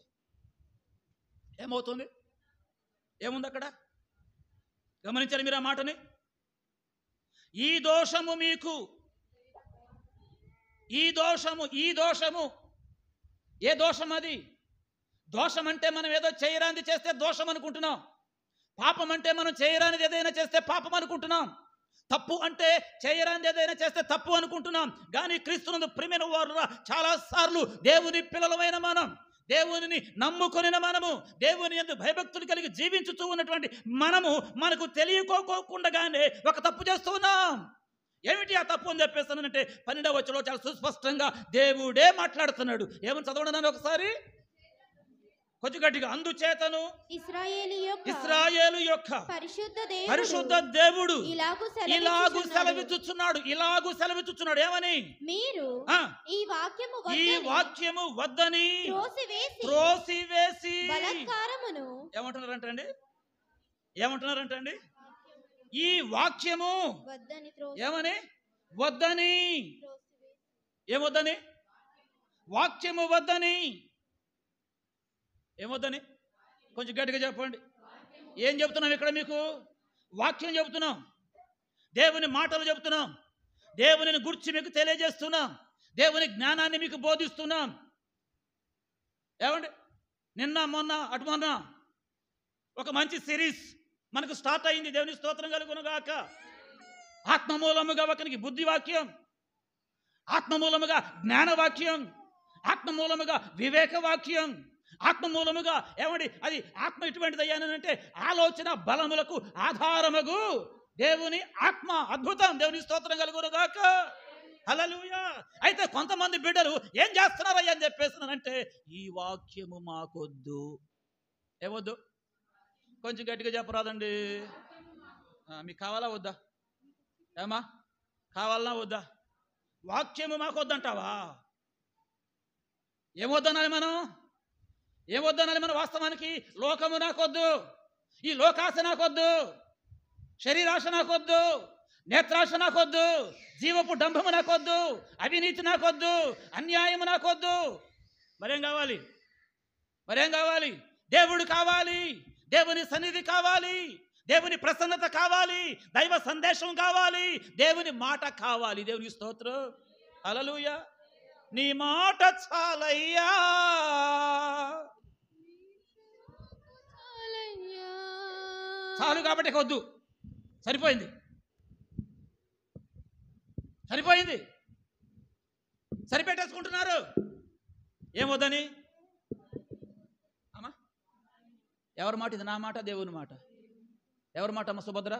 ఏముంది అక్కడ? గమనించారు మీరు ఆ మాటని? ఈ దోషము ఏ దోషం అది? దోషం అంటే మనం ఏదో చేయరాంది చేస్తే దోషం అనుకుంటున్నాం. పాపం అంటే మనం చేయరానిది ఏదైనా చేస్తే పాపం అనుకుంటున్నాం. తప్పు అంటే చేయరానిది ఏదైనా చేస్తే తప్పు అనుకుంటున్నాం. కానీ క్రీస్తునందు ప్రియమైన వారులారా, చాలా సార్లు దేవుని పిల్లలమైన మనం, దేవునిని నమ్ముకొనిన మనము, దేవుని యందు భయభక్తులు కలిగి జీవించుతూ ఉన్నటువంటి మనము మనకు తెలియకోకుండానే ఒక తప్పు చేస్తూ ఉన్నాం. ఏమిటి ఆ తప్పు అని చెప్పేస్తానంటే 12వ వచనంలో చాలా సుస్పష్టంగా దేవుడే మాట్లాడుతున్నాడు. ఏమని చదవడం ఒకసారి కొంచెం గట్టిగా. అందుచేతను ఇశ్రాయేలు యొక్క పరిశుద్ధ దేవుడు ఇలాగు సెలవిచ్చుచున్నాడు. ఏమని? మీరు ఈ వాక్యము వద్దని త్రోసివేసి ఏమంటున్నారంటండి? ఈ వాక్యము ఏమని? వద్దని. ఏమొద్దని? వాక్యము వద్దని. ఏమొద్దని? కొంచెం గట్టిగా చెప్పండి. ఏం చెప్తున్నాం ఇక్కడ? మీకు వాక్యం చెబుతున్నాం, దేవుని మాటలు చెబుతున్నాం, దేవునిని గురించి మీకు తెలియజేస్తున్నాం, దేవుని జ్ఞానాన్ని మీకు బోధిస్తున్నాం. ఏమండి, నిన్న మొన్న ఒక మంచి సిరీస్ మనకు స్టార్ట్ అయింది. దేవుని స్తోత్రం కలుగునుగాక. ఆత్మమూలముగా ఒకనికి బుద్ధివాక్యం, ఆత్మమూలముగా జ్ఞానవాక్యం, ఆత్మమూలముగా వివేకవాక్యం, ఆత్మమూలముగా ఏమండి అది ఆత్మ ఎటువంటిది అయ్యానంటే ఆలోచన బలములకు ఆధారముగు దేవుని ఆత్మ. అద్భుతం. దేవుని స్తోత్రం కలుగునుగాక. హల్లెలూయా. అయితే కొంతమంది బిడ్డలు ఏం చేస్తున్నారయ్యా అని చెప్పేస్తున్నానంటే, ఈ వాక్యము మాకొద్దు. ఏమొద్దు? కొంచెం గట్టిగా చెప్పరాదండి. మీకు కావాలా వద్దా? ఏమా కావాలన్నా వద్దా? వాక్యము మాకొద్దంటావా? ఏమొద్దనాలి మనం? వాస్తవానికి లోకము నాకొద్దు, ఈ లోకాశ నాకొద్దు, శరీరాశ నాకొద్దు, నేత్రాశ నాకొద్దు, జీవపు డంభము నాకొద్దు, అవినీతి నాకొద్దు, అన్యాయము నాకొద్దు. మరేం కావాలి? మరేం కావాలి? దేవుడు కావాలి, దేవుని సన్నిధి కావాలి, దేవుని ప్రసన్నత కావాలి, దైవ సందేశం కావాలి, దేవుని మాట కావాలి. దేవునికి స్తోత్రం, హల్లెలూయా. నీ మాట చాలయ్యా, చాలు కాబట్టి వద్దు, సరిపోయింది, సరిపోయింది, సరిపెట్టేసుకుంటున్నారు. ఏమొద్దని? అమ్మా, ఎవరి మాట ఇది? నా మాట, దేవుని మాట. ఎవరి మాట అమ్మ సుభద్ర?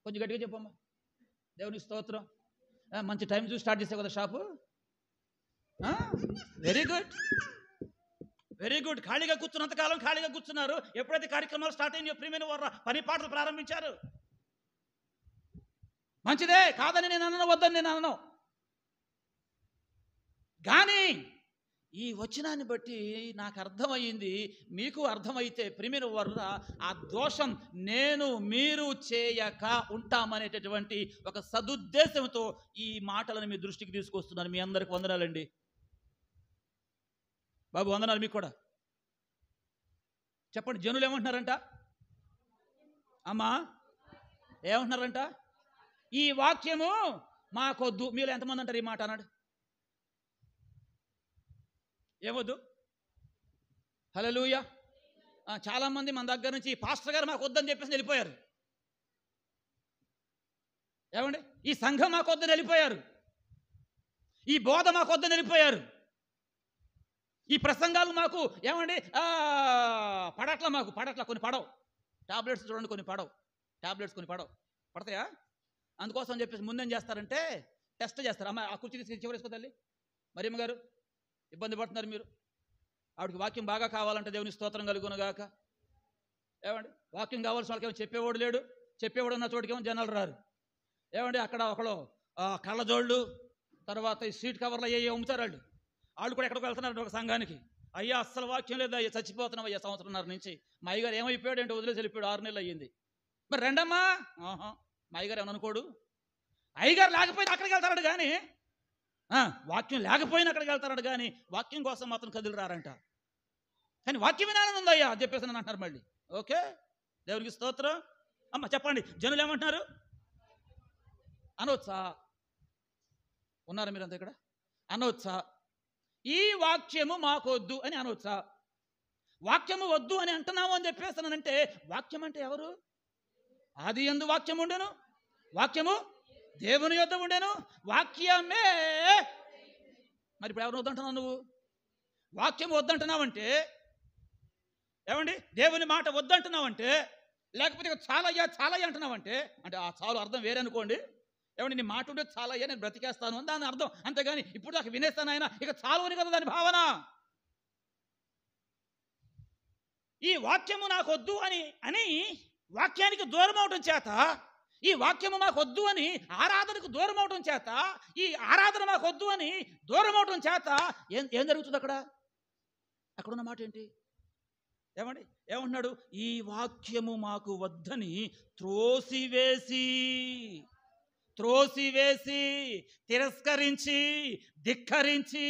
కొంచెం గట్టిగా చెప్పమ్మా. దేవుని స్తోత్రం. మంచి టైం చూసి స్టార్ట్ చేసావు కదా shop. Very good, very good. ఖాళీగా కూర్చున్నంతకాలం ఖాళీగా కూర్చున్నారు. ఎప్పుడైతే కార్యక్రమాలు స్టార్ట్ అయినాయో ప్రియమైన వారు పని పాటలు ప్రారంభించారు. మంచిదే, కాదని నేను అనను, వద్దని నేను అనను. కానీ ఈ వచనాన్ని బట్టి నాకు అర్థమయ్యింది, మీకు అర్థమైతే ప్రియమైన వారు, ఆ దోషం నేను మీరు చేయక ఉంటామనేటటువంటి ఒక సదుద్దేశంతో ఈ మాటలను మీ దృష్టికి తీసుకొస్తున్నాను. మీ అందరికి వందనాలండి బాబు, వందనాలు మీకు కూడా. చెప్పండి, జనులు ఏమంటున్నారంట? అమ్మా ఏమంటున్నారంట? ఈ వాక్యము మాకొద్దు. మీరు ఎంతమంది అంటారు ఈ మాట? అన్నాడు. ఏమొద్దు? హల్లెలూయా. చాలామంది మన దగ్గర నుంచి పాస్టర్ గారు మాకు వద్దని చెప్పేసి వెళ్ళిపోయారు. ఏమండి? ఈ సంఘం మాకు వద్దని వెళ్ళిపోయారు, ఈ బోధ మాకు వద్దని వెళ్ళిపోయారు, ఈ ప్రసంగాలు మాకు ఏమండి పడట్ల, మాకు పడట్ల. కొన్ని పడవు. టాబ్లెట్స్ చూడండి, కొన్ని పడవు. టాబ్లెట్స్ కొన్ని పడవు, పడతాయా? అందుకోసం చెప్పేసి ముందేం చేస్తారంటే టెస్ట్ చేస్తారు. అమ్మ ఆ కుర్చీ తీసుకుని చివరేసుకో తల్లి. మరియమ్మ గారు ఇబ్బంది పడుతున్నారు మీరు. ఆవిడకి వాక్యం బాగా కావాలంటే దేవుని స్తోత్రం కలుగునుగాక. ఏమండి? వాక్యం కావాల్సిన వాళ్ళకి ఏమో చెప్పేవాడు లేడు, చెప్పేవాడు ఉన్న చోటుకేమో జనాలు రారు. ఏమండి? అక్కడ ఒకళ్ళు కళ్ళజోళ్ళు, తర్వాత ఈ సీట్ కవర్లు అయ్యే అమ్ముతారు వాళ్ళు. వాళ్ళు కూడా ఎక్కడికి వెళ్తున్నారు ఒక సంఘానికి. అయ్యా అస్సలు వాక్యం లేదు అయ్యా, చచ్చిపోతున్నాం అయ్యా సంవత్సరంన్నర నుంచి. మా అయ్యగారు ఏమైపోయాడు అంటే వదిలేసి వెళ్ళిపోయాడు, 6 నెలలు అయ్యింది. మరి రెండమ్మా. మా అయ్యగారు ఏమనుకోడు. అయ్యగారు లేకపోయినా అక్కడికి వెళ్తాడు కానీ, వాక్యం లేకపోయినా అక్కడికి వెళ్తాడు కానీ వాక్యం కోసం మాత్రం కదిలి రారంట. కానీ వాక్యం వినాలని ఉందయ్యా అని చెప్పేసి నన్ను అంటున్నారు మళ్ళీ. ఓకే, దేవునికి స్తోత్రం. అమ్మ చెప్పండి, జనులు ఏమంటున్నారు? అనవచ్చా? ఉన్నారా మీరంతా ఇక్కడ? అనవచ్చా? ఈ వాక్యము మాకు వద్దు అని అనవచ్చా? వాక్యము వద్దు అని అంటున్నాము అని చెప్పేస్తానంటే, వాక్యం అంటే ఎవరు? ఆది యందు వాక్యం ఉండెను, వాక్యము దేవుని యొద్ద ఉండెను, వాక్యమే. మరి ఇప్పుడు ఎవరు వద్దంటున్నావు నువ్వు? వాక్యం వద్దంటున్నావంటే ఏమండి? దేవుని మాట వద్దంటున్నావంటే, లేకపోతే చాలయ్యా చాలయ్య అంటున్నావంటే, అంటే ఆ చాలు అర్థం వేరే అనుకోండి. ఏమండి? నీ మాట ఉంటే చాలయ్యా నేను బ్రతికేస్తాను అని దాని అర్థం. అంతేగాని ఇప్పుడు దాకా వినేస్తాను ఆయన ఇక చాలు అని కదా దాని భావన. ఈ వాక్యము నాకు వద్దు అని వాక్యానికి దూరం అవడం చేత, ఈ వాక్యము మాకు వద్దు అని ఆరాధనకు దూరం అవడం చేత, ఈ ఆరాధన మాకు వద్దు అని దూరం అవడం చేత ఏం జరుగుతుంది అక్కడ? అక్కడున్న మాట ఏంటి? ఏమండి? ఏమంటున్నాడు? ఈ వాక్యము మాకు వద్దని త్రోసివేసి తిరస్కరించి ధిక్కరించి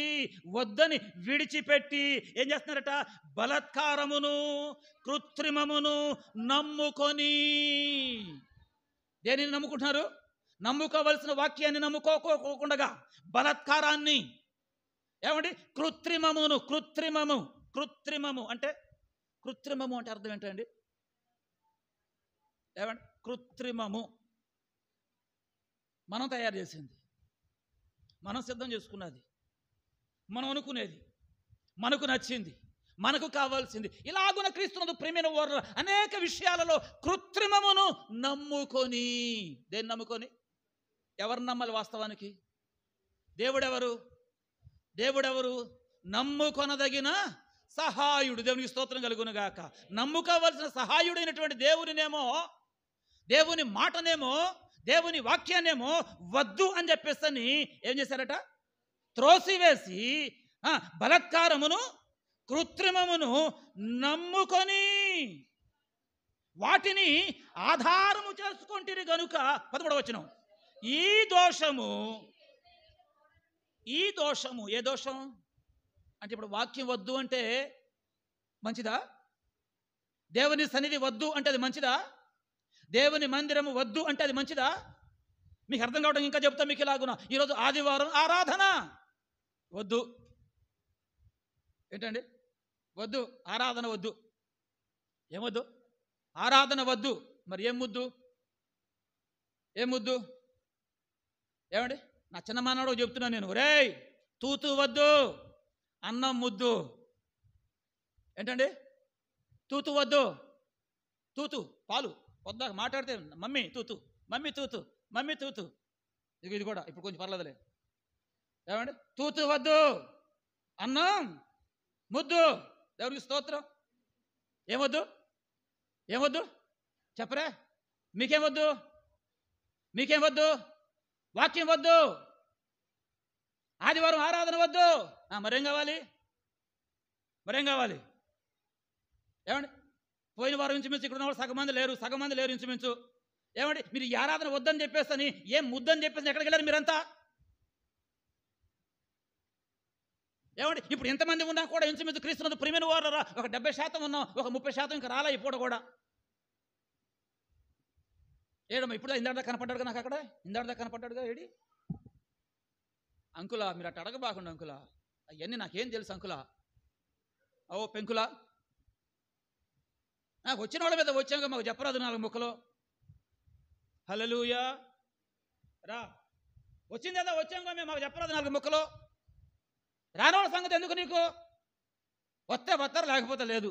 వద్దని విడిచిపెట్టి ఏం చేస్తున్నారట? బలాత్కారమును కృత్రిమమును నమ్ముకొని. దేనిని నమ్ముకుంటున్నారు? నమ్ముకోవలసిన వాక్యాన్ని నమ్ముకోకుండా బలాత్కారాన్ని, ఏమండి? కృత్రిమము అంటే అర్థం ఏంటండి? ఏమండి? కృత్రిమము మనం తయారు చేసింది, మనం సిద్ధం చేసుకున్నది, మనం అనుకునేది, మనకు నచ్చింది, మనకు కావాల్సింది, ఇలాగున క్రీస్తునందు ప్రేమైన వారు అనేక విషయాలలో కృత్రిమమును నమ్ముకొని. దేన్ని నమ్ముకొని? ఎవరు నమ్మాలి వాస్తవానికి? దేవుడెవరు? నమ్ముకొనదగిన సహాయుడు. దేవునికి స్తోత్రం కలుగునుగాక. నమ్ముకోవలసిన సహాయుడైనటువంటి దేవునినేమో, దేవుని మాటనేమో, దేవుని వాక్యాన్నేమో వద్దు అని చెప్పేసి ఏం చేశారట? త్రోసివేసి బలాత్కారమును కృత్రిమమును నమ్ముకొని. వాటిని ఆధారము చేసుకొంటిరి గనుక 13వ వచనం, ఈ దోషము ఏ దోషం అంటే ఇప్పుడు వాక్యం వద్దు అంటే మంచిదా? దేవుని సన్నిధి వద్దు అంటే అది మంచిదా? దేవుని మందిరము వద్దు అంటే అది మంచిదా? మీకు అర్థం కావడం ఇంకా చెప్తా మీకు ఇలాగున. ఈరోజు ఆదివారం ఆరాధన వద్దు. ఏంటండి వద్దు? ఆరాధన వద్దు. ఏమొద్దు? ఆరాధన వద్దు. మరి ఏం ముద్దు? ఏమండి? నా చిన్న మానవుడు చెప్తున్నాను నేను, రేయ్ తూతు వద్దు, అన్నం ముద్దు. ఏంటండి? తూతు వద్దు. తూతు పాలు పొద్దాక మాట్లాడితే మమ్మీ తూతు. ఇది కూడా ఇప్పుడు కొంచెం పర్లేదులే. ఏమండి? తూతు వద్దు, అన్నం ముద్దు. దేవునికి స్తోత్రం. ఏమొద్దు చెప్పరే? మీకేం వద్దు? వాక్యం వద్దు, ఆదివారం ఆరాధన వద్దు. మరేం కావాలి? ఏమండి? పోయిన వారం ఇంచుమించు ఇక్కడ ఉన్న వాళ్ళు సగం మంది లేరు ఇంచుమించు. ఏమండి? మీరు ఈ ఆరాధన వద్దని చెప్పేసి ఏం ముద్దని చెప్పేసి ఎక్కడికి వెళ్ళారు మీరంతా? ఏమండి? ఇప్పుడు ఎంతమంది ఉన్నా కూడా ఇంచుమించు క్రీస్తునందు ప్రియమైన వారు ఒక 70% ఉన్నాం, ఒక 30% ఇంకా రాలా ఈ పూట కూడా. ఏడమ్మా ఇప్పుడు ఇందాక కనపడ్డాడుగా నాకు, అక్కడ ఇందాక కనపడ్డాడుగా. ఏడి అంకులా? మీరు అట్ట అడగబాకుండా అంకులా, అవన్నీ నాకేం తెలుసు అంకులా. ఓ పెంకులా, వచ్చిన వాళ్ళ మీద వచ్చాక మాకు చెప్పరాదు 4 ముక్కలు. హల్లెలూయా. రా, వచ్చిందేదా వచ్చాక మేము మాకు చెప్పరాదు 4 ముక్కలు. రానోళ్ళ సంగతి ఎందుకు నీకు? వస్తే వస్తారు, లేకపోతే లేదు.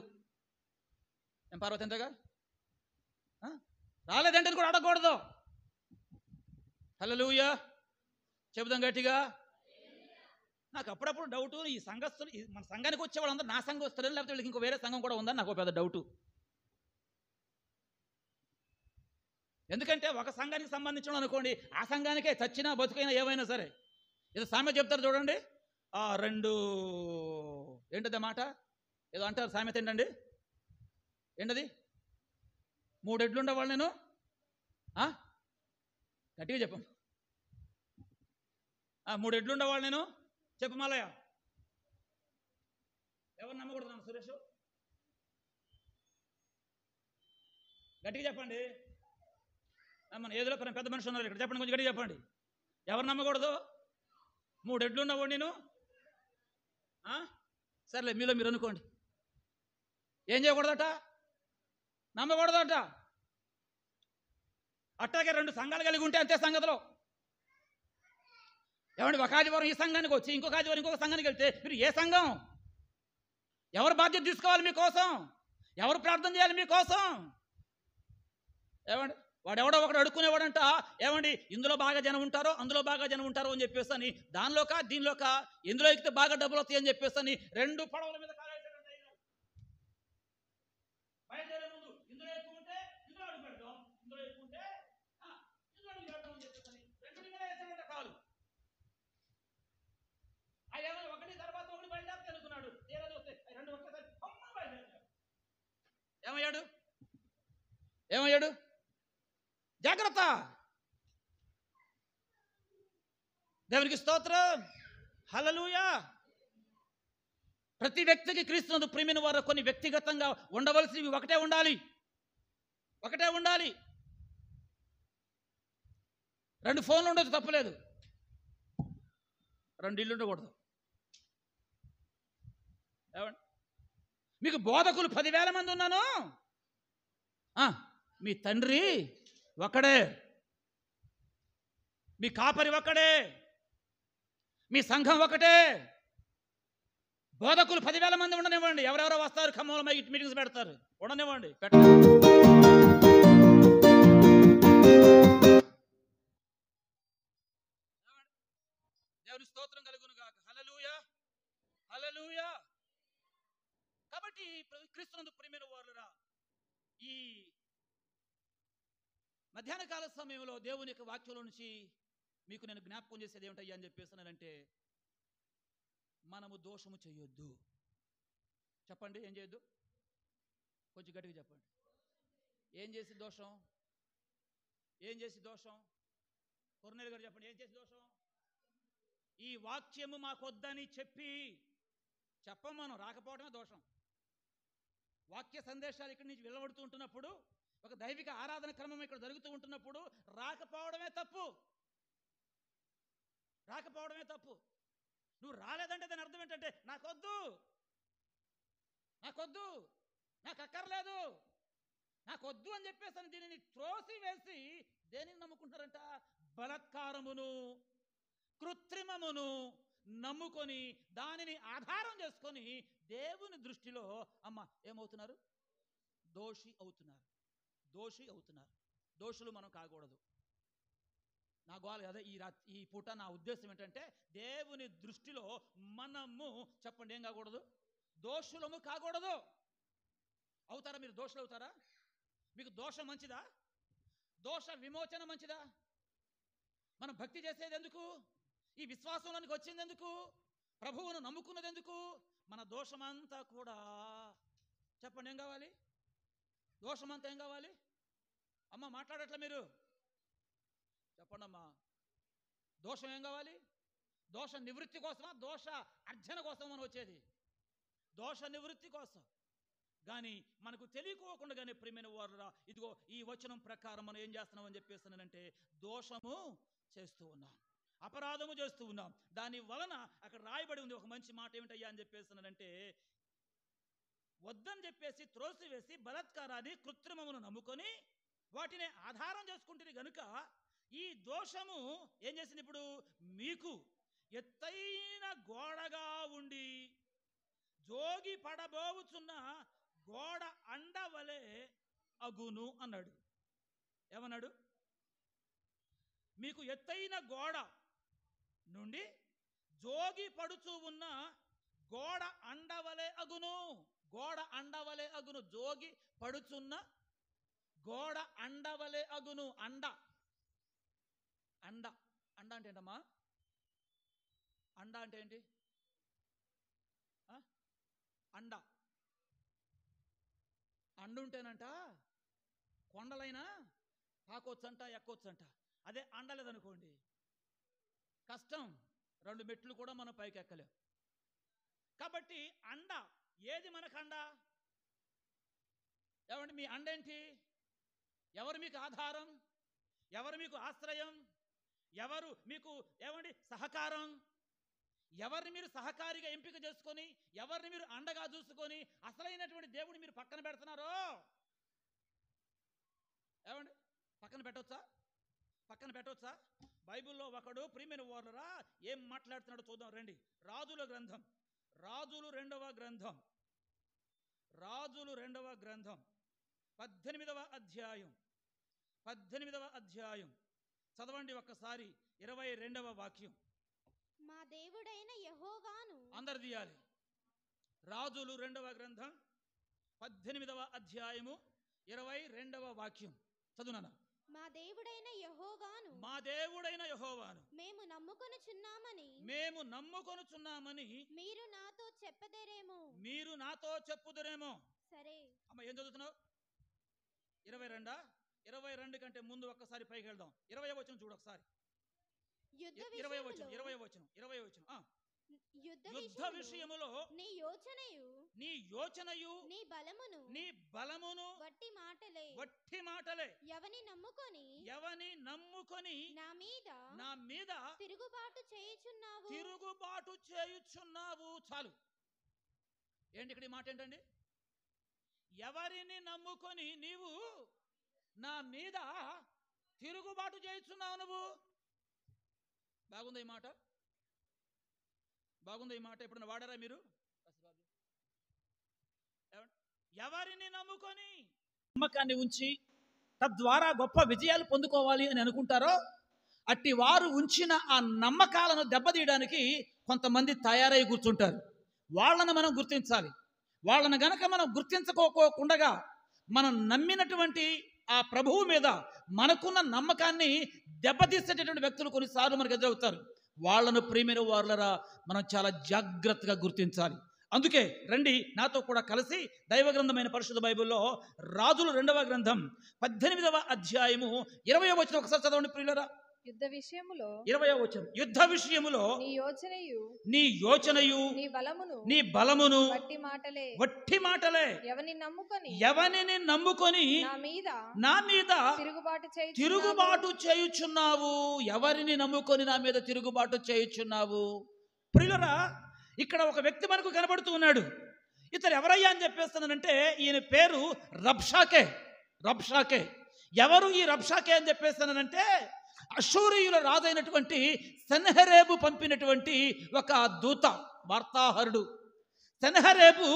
ఏం పార్వతి ఎంతగా రాలేదంటే కూడా అడగకూడదు. హల్లెలూయా. చెబుదాం గట్టిగా. నాకు అప్పుడప్పుడు డౌటు, ఈ సంఘస్థులు మన సంఘానికి వచ్చే వాళ్ళందరూ నా సంఘం వస్తారు, లేకపోతే వీళ్ళకి ఇంకో వేరే సంఘం కూడా ఉందని నాకు పెద్ద డౌటు. ఎందుకంటే ఒక సంఘానికి సంబంధించిన అనుకోండి, ఆ సంఘానికే చచ్చినా బతుకైనా ఏమైనా సరే. ఏదో సామెత చెప్తారు చూడండి, 2 ఏంటది మాట ఏదో అంటారు సామెత. ఏంటది? 3 ఎడ్లు ఉండేవాళ్ళు నేను. గట్టిగా చెప్పండి. 3 ఎడ్లు ఉండేవాళ్ళు నేను. చెప్పు మాలయ్య. ఎవరు నమ్మకూడదు సురేష్? గట్టిగా చెప్పండి. మన ఏదో పెద్ద మనిషి ఉన్నారు ఇక్కడ, చెప్పండి, కొంచెం గట్టిగా చెప్పండి. ఎవరు నమ్మకూడదు? 3 ఎడ్లు ఉన్నవాడు నేను. సర్లే, మీలో మీరు అనుకోండి. ఏం చేయకూడదట? నమ్మకూడదట. అట్టాగే 2 సంఘాలు కలిగి ఉంటే అంతే సంగతిలో. ఏమండి? ఒక ఆదివారం ఈ సంఘానికి వచ్చి ఇంకొక ఆదివారం ఇంకొక సంఘానికి వెళ్తే మీరు ఏ సంఘం? ఎవరు బాధ్యత తీసుకోవాలి మీకోసం? ఎవరు ప్రార్థన చేయాలి మీకోసం? ఏమండి? వాడెవడో ఒకడు అడుక్కునేవాడంట, ఏమండి ఇందులో బాగా జనం ఉంటారో అందులో బాగా జనం ఉంటారో అని చెప్పేసి అని, దానిలోక దీనిలోక ఇందులో ఎక్కితే బాగా డబ్బులు వస్తాయి అని చెప్పేసి అని 2 పడవల మీద బయలుదేరే ముందు ఇందులో ఎక్కువ ఉంటే ఇందులో అడుగు పెడతాం, ఇందులో ఎక్కువ ఉంటే ఇందులో అడుగు పెడతాం అని చెప్పేసి అని 2 మీద వేసాడంట కాలు. ఏమైనా ఒకటి తర్వాత ఒకటి బయలుదేరితే అనుకున్నాడు. తీరా చూస్తే 2 ఒక్కసారి బయలుదేరాడు. ఏమయ్యాడు? జాగ్రత్త. దేవునికి స్తోత్రం. హల్లెలూయా. ప్రతి వ్యక్తికి క్రీస్తునందు ప్రియమైన వారు కొన్ని వ్యక్తిగతంగా ఉండవలసినవి ఒకటే ఉండాలి. 2 ఫోన్లు ఉండొచ్చు, తప్పలేదు. 2 ఇల్లు ఉండకూడదు. ఏమండి? మీకు బోధకులు 10,000 మంది ఉన్నాను, మీ తండ్రి ఒక్కడే, మీ కాపరి ఒక్కడే, మీ సంఘం ఒకటే. బోధకులు 10,000 మంది ఉండనివ్వండి. ఎవరెవరో వస్తారు, ఖమ్మంలో మీటింగ్స్ పెడతారు, ఉండనివ్వండి, దేవుని స్తోత్రం కలుగును గాక. హల్లెలూయా. కాబట్టి క్రీస్తునందు ప్రియమైన వారులారా, ఈ మధ్యాహ్న కాల సమయంలో దేవుని యొక్క వాక్యంలో నుంచి మీకు నేను జ్ఞాపకం చేసేది ఏమిటయ్యా అని చెప్పేస్తున్నానంటే, మనము దోషము చేయొద్దు. చెప్పండి, ఏం చేయొద్దు? కొంచెం గట్టిగా చెప్పండి. ఏం చేసి దోషం? ఏం చేసి దోషం? కొర్నేలు గారు చెప్పండి, ఏం చేసి దోషం? ఈ వాక్యము మాకొద్దని చెప్పం మనం, రాకపోవడమే దోషం. వాక్య సందేశాలు ఇక్కడి నుంచి వెలువడుతూ ఉంటున్నప్పుడు, ఒక దైవిక ఆరాధన క్రమం ఇక్కడ జరుగుతూ ఉంటున్నప్పుడు రాకపోవడమే తప్పు. రాకపోవడమే తప్పు. నువ్వు రాలేదంటే దాని అర్థం ఏంటంటే నాకొద్దు, నాకు అక్కర్లేదు, నాకొద్దు అని చెప్పేసి దీనిని త్రోసివేసి దేనిని నమ్ముకుంటారంట? బలత్కారమును, కృత్రిమమును నమ్ముకొని దానిని ఆధారం చేసుకొని దేవుని దృష్టిలో ఏమవుతున్నారు? దోషి అవుతున్నారు. దోషులు మనం కాకూడదు. నా గోల అదే. ఈ పూట నా ఉద్దేశం ఏంటంటే దేవుని దృష్టిలో మనము చెప్పండి ఏం కాకూడదు? దోషులము కాకూడదు. అవుతారా మీరు? దోషులు అవుతారా? మీకు దోషం మంచిదా? దోష విమోచన మంచిదా? మనం భక్తి చేసేది ఎందుకు? ఈ విశ్వాసంలోనికి వచ్చింది ఎందుకు? ప్రభువును నమ్ముకున్నది ఎందుకు? మన దోషమంతా కూడా చెప్పండి ఏం కావాలి? దోషమంతా ఏం కావాలి? అమ్మ మాట్లాడట్లే మీరు, చెప్పండి అమ్మా. దోషం ఏం కావాలి? దోష నివృత్తి కోసమా, దోష అర్జన కోసం మనం వచ్చేది? దోష నివృత్తి కోసం. కానీ మనకు తెలియకోకుండానే ప్రియమైన వారురా, ఇదిగో ఈ వచనం ప్రకారం మనం ఏం చేస్తున్నాం అని చెప్పేస్తున్నానంటే దోషము చేస్తూ ఉన్నాం, అపరాధము చేస్తూ ఉన్నాం. దాని వలన అక్కడ రాయబడి ఉంది ఒక మంచి మాట, ఏమిటయ్యా అని చెప్పేస్తున్నానంటే, వద్దని చెప్పేసి త్రోసివేసి బలాత్కారాన్ని, కృత్రిమమును నమ్ముకొని వాటిని ఆధారం చేసుకుంటుంది గనుక ఈ దోషము ఏం చేసింది? ఇప్పుడు మీకు ఎత్తైన గోడగా ఉండి జోగి పడబోవుచున్న గోడ అండవలే అగును అన్నాడు. ఏమన్నాడు? మీకు ఎత్తైన గోడ నుండి జోగి పడుచు ఉన్న గోడ అండవలే అగును. గోడ అండవలే అగును. జోగి పడుచున్న గోడ అండవలే అగును. అండ అంటే ఏంటమ్మా? అండ అంటే ఏంటి? అండుంటేనంట కొండలైనా పాకొచ్చంట, ఎక్కొచ్చంట. అదే అండలేదనుకోండి కష్టం, 2 మెట్లు కూడా మనం పైకి ఎక్కలేం. కాబట్టి అండ ఏది మనకు అండ? ఏమండి మీ అండ ఏంటి? ఎవరు మీకు ఆధారం? ఎవరు మీకు ఆశ్రయం? ఎవరు మీకు ఏమండి సహకారం? ఎవరిని మీరు సహకారిగా ఎంపిక చేసుకొని, ఎవరిని మీరు అండగా చూసుకొని అసలైనటువంటి దేవుడిని మీరు పక్కన పెడుతున్నారో, ఏమండి పక్కన పెట్టవచ్చా? బైబిల్లో ఒకడు ప్రియమైన వారులరా ఏం మాట్లాడుతున్నాడో చూద్దాం రండి. రాజుల గ్రంథం, రాజులు రెండవ గ్రంథం 18వ అధ్యాయం చదవండి ఒక్కసారి 22వ వాక్యం. మా దేవుడైన యెహోవాను. అందరు తీయాలి. రాజులు 2వ గ్రంథం 18వ అధ్యాయము 22వ వాక్యం చదువునా. మా దేవుడైన యెహోవాను మేము నమ్ముకొనుచున్నామని మీరు నాతో చెప్పుదురేమో. సరే అమ్మ ఏం చదువుతున్నావు? 22 కంటే ముందు ఒక్కసారి పైకి వెళ్దాం. 20వ వచనం చూడు ఒకసారి. 20వ వచనం. యుద్ధ విషయములో నీ యోచనయు నీ బలమును వట్టి మాటలే ఎవని నమ్ముకొని నా మీద తిరుగుబాటు చేయుచున్నావు. చాలు. ఏంటి ఇక్కడ ఈ మాట ఏంటండి? ఎవరిని నమ్ముకొని నీవు నా మీద తిరుగుబాటు చేయుచున్నావు? నువ్వు బాగుంది ఈ మాట. ఎప్పుడన్నా వాడారా మీరు? ఎవరిని నమ్ముకొని నమ్మకాన్ని ఉంచి తద్వారా గొప్ప విజయాలు పొందుకోవాలి అని అనుకుంటారో అట్టి వారు ఉంచిన ఆ నమ్మకాలను దెబ్బతీయడానికి కొంతమంది తయారై కూర్చుంటారు. వాళ్ళను మనం గుర్తించాలి. వాళ్ళను గనక మనం గుర్తించుకోకుండా మనం నమ్మినటువంటి ఆ ప్రభువు మీద మనకున్న నమ్మకాన్ని దెబ్బతీసేటటువంటి వ్యక్తులు కొన్నిసార్లు మనకు ఎదురవుతారు. వాళ్ళను ప్రియమైన వారులరా మనం చాలా జాగ్రత్తగా గుర్తించాలి. అందుకే రండి నాతో కూడా కలిసి దైవ గ్రంథమైన పరిశుద్ధ బైబిల్లో రాజులు 2వ గ్రంథం 18వ అధ్యాయము 20వ వచనం ఒకసారి చదవండి ప్రియులరా. యుద్ధ విషయములో 20వ వచనం. యుద్ధ విషయములో నీ యోచనయు నీ యోచనయు నీ బలమును వట్టి మాటలే ఎవనిని నమ్ముకొని నా మీద తిరుగుబాటు చేయుచున్నావు. ఎవరిని నమ్ముకొని నా మీద తిరుగుబాటు చేయుచున్నావు. ప్రియులరా, ఇక్కడ ఒక వ్యక్తి మనకు కనబడుతూ ఉన్నాడు. ఇతను ఎవరయ్యా అని చెప్పేస్తున్నానంటే ఈయన పేరు రబ్షాకే. ఎవరు ఈ రబ్షాకే అని చెప్పేస్తున్నానంటే అషూరీయుల రాజైనటువంటి సెన్హెరేబు పంపినటువంటి ఒక దూత, వార్తాహరుడు. సెన్హెరేబు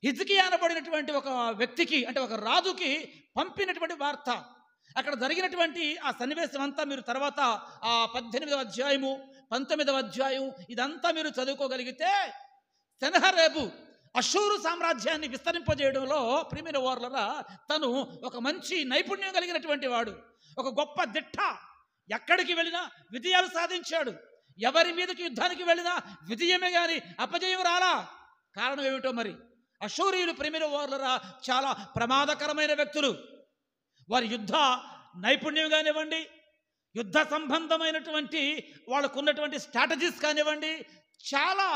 హిజ్కియా అనబడినటువంటి ఒక వ్యక్తికి, అంటే ఒక రాజుకి పంపినటువంటి వార్త. అక్కడ జరిగినటువంటి ఆ సన్నివేశం అంతా మీరు తర్వాత ఆ 18వ అధ్యాయము 19వ అధ్యాయం ఇదంతా మీరు చదువుకోగలిగితే సెన్హెరేబు అషూరు సామ్రాజ్యాన్ని విస్తరింపజేయడంలో ప్రియమైన వారలారా తను ఒక మంచి నైపుణ్యం కలిగినటువంటి వాడు, ఒక గొప్ప దిట్ట. ఎక్కడికి వెళ్ళినా విజయాలు సాధించాడు. ఎవరి మీదకి యుద్ధానికి వెళ్ళినా విజయమే కానీ అపజయం రాలా. కారణం ఏమిటో మరి, అషూరీయులు ప్రియమైన వారలారా చాలా ప్రమాదకరమైన వ్యక్తులు. వారి యుద్ధ నైపుణ్యం కానివ్వండి, యుద్ధ సంబంధమైనటువంటి వాళ్ళకున్నటువంటి స్ట్రాటజీస్ కానివ్వండి చాలా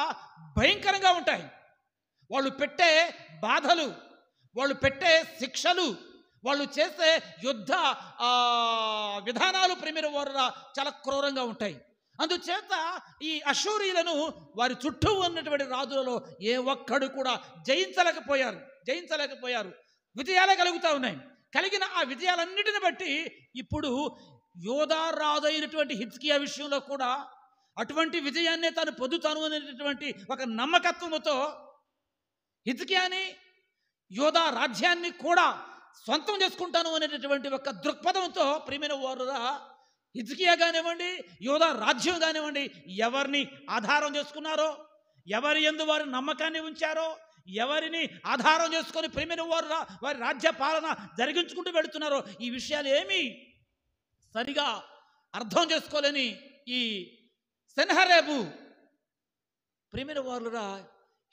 భయంకరంగా ఉంటాయి. వాళ్ళు పెట్టే బాధలు, వాళ్ళు పెట్టే శిక్షలు, వాళ్ళు చేసే యుద్ధ విధానాలు ప్రియమైన వారలారా చాలా క్రూరంగా ఉంటాయి. అందుచేత ఈ అషూరీయులను వారి చుట్టూ ఉన్నటువంటి రాజులలో ఏ ఒక్కడు కూడా జయించలేకపోయారు. విజయాలే కలుగుతూ ఉన్నాయి. కలిగిన ఆ విజయాలన్నిటిని బట్టి ఇప్పుడు యోధా రాజు అయినటువంటి హిజ్కియా విషయంలో కూడా అటువంటి విజయాన్నే తాను పొందుతాను అనేటటువంటి ఒక నమ్మకత్వముతో హిజ్కియాని, యోధా రాజ్యాన్ని కూడా సొంతం చేసుకుంటాను అనేటటువంటి ఒక దృక్పథంతో ప్రియమైన వారురా హిజ్కియా కానివ్వండి, యోధా రాజ్యం కానివ్వండి ఎవరిని ఆధారం చేసుకున్నారో, ఎవరి యందు వారి నమ్మకాన్ని ఉంచారో, ఎవరిని ఆధారం చేసుకొని ప్రియమైన వారురా వారి రాజ్య పాలన జరిగించుకుంటూ వెళుతున్నారో ఈ విషయాలు ఏమీ సరిగా అర్థం చేసుకోలేని ఈ సెన్హెరేబు ప్రియమైన వారురా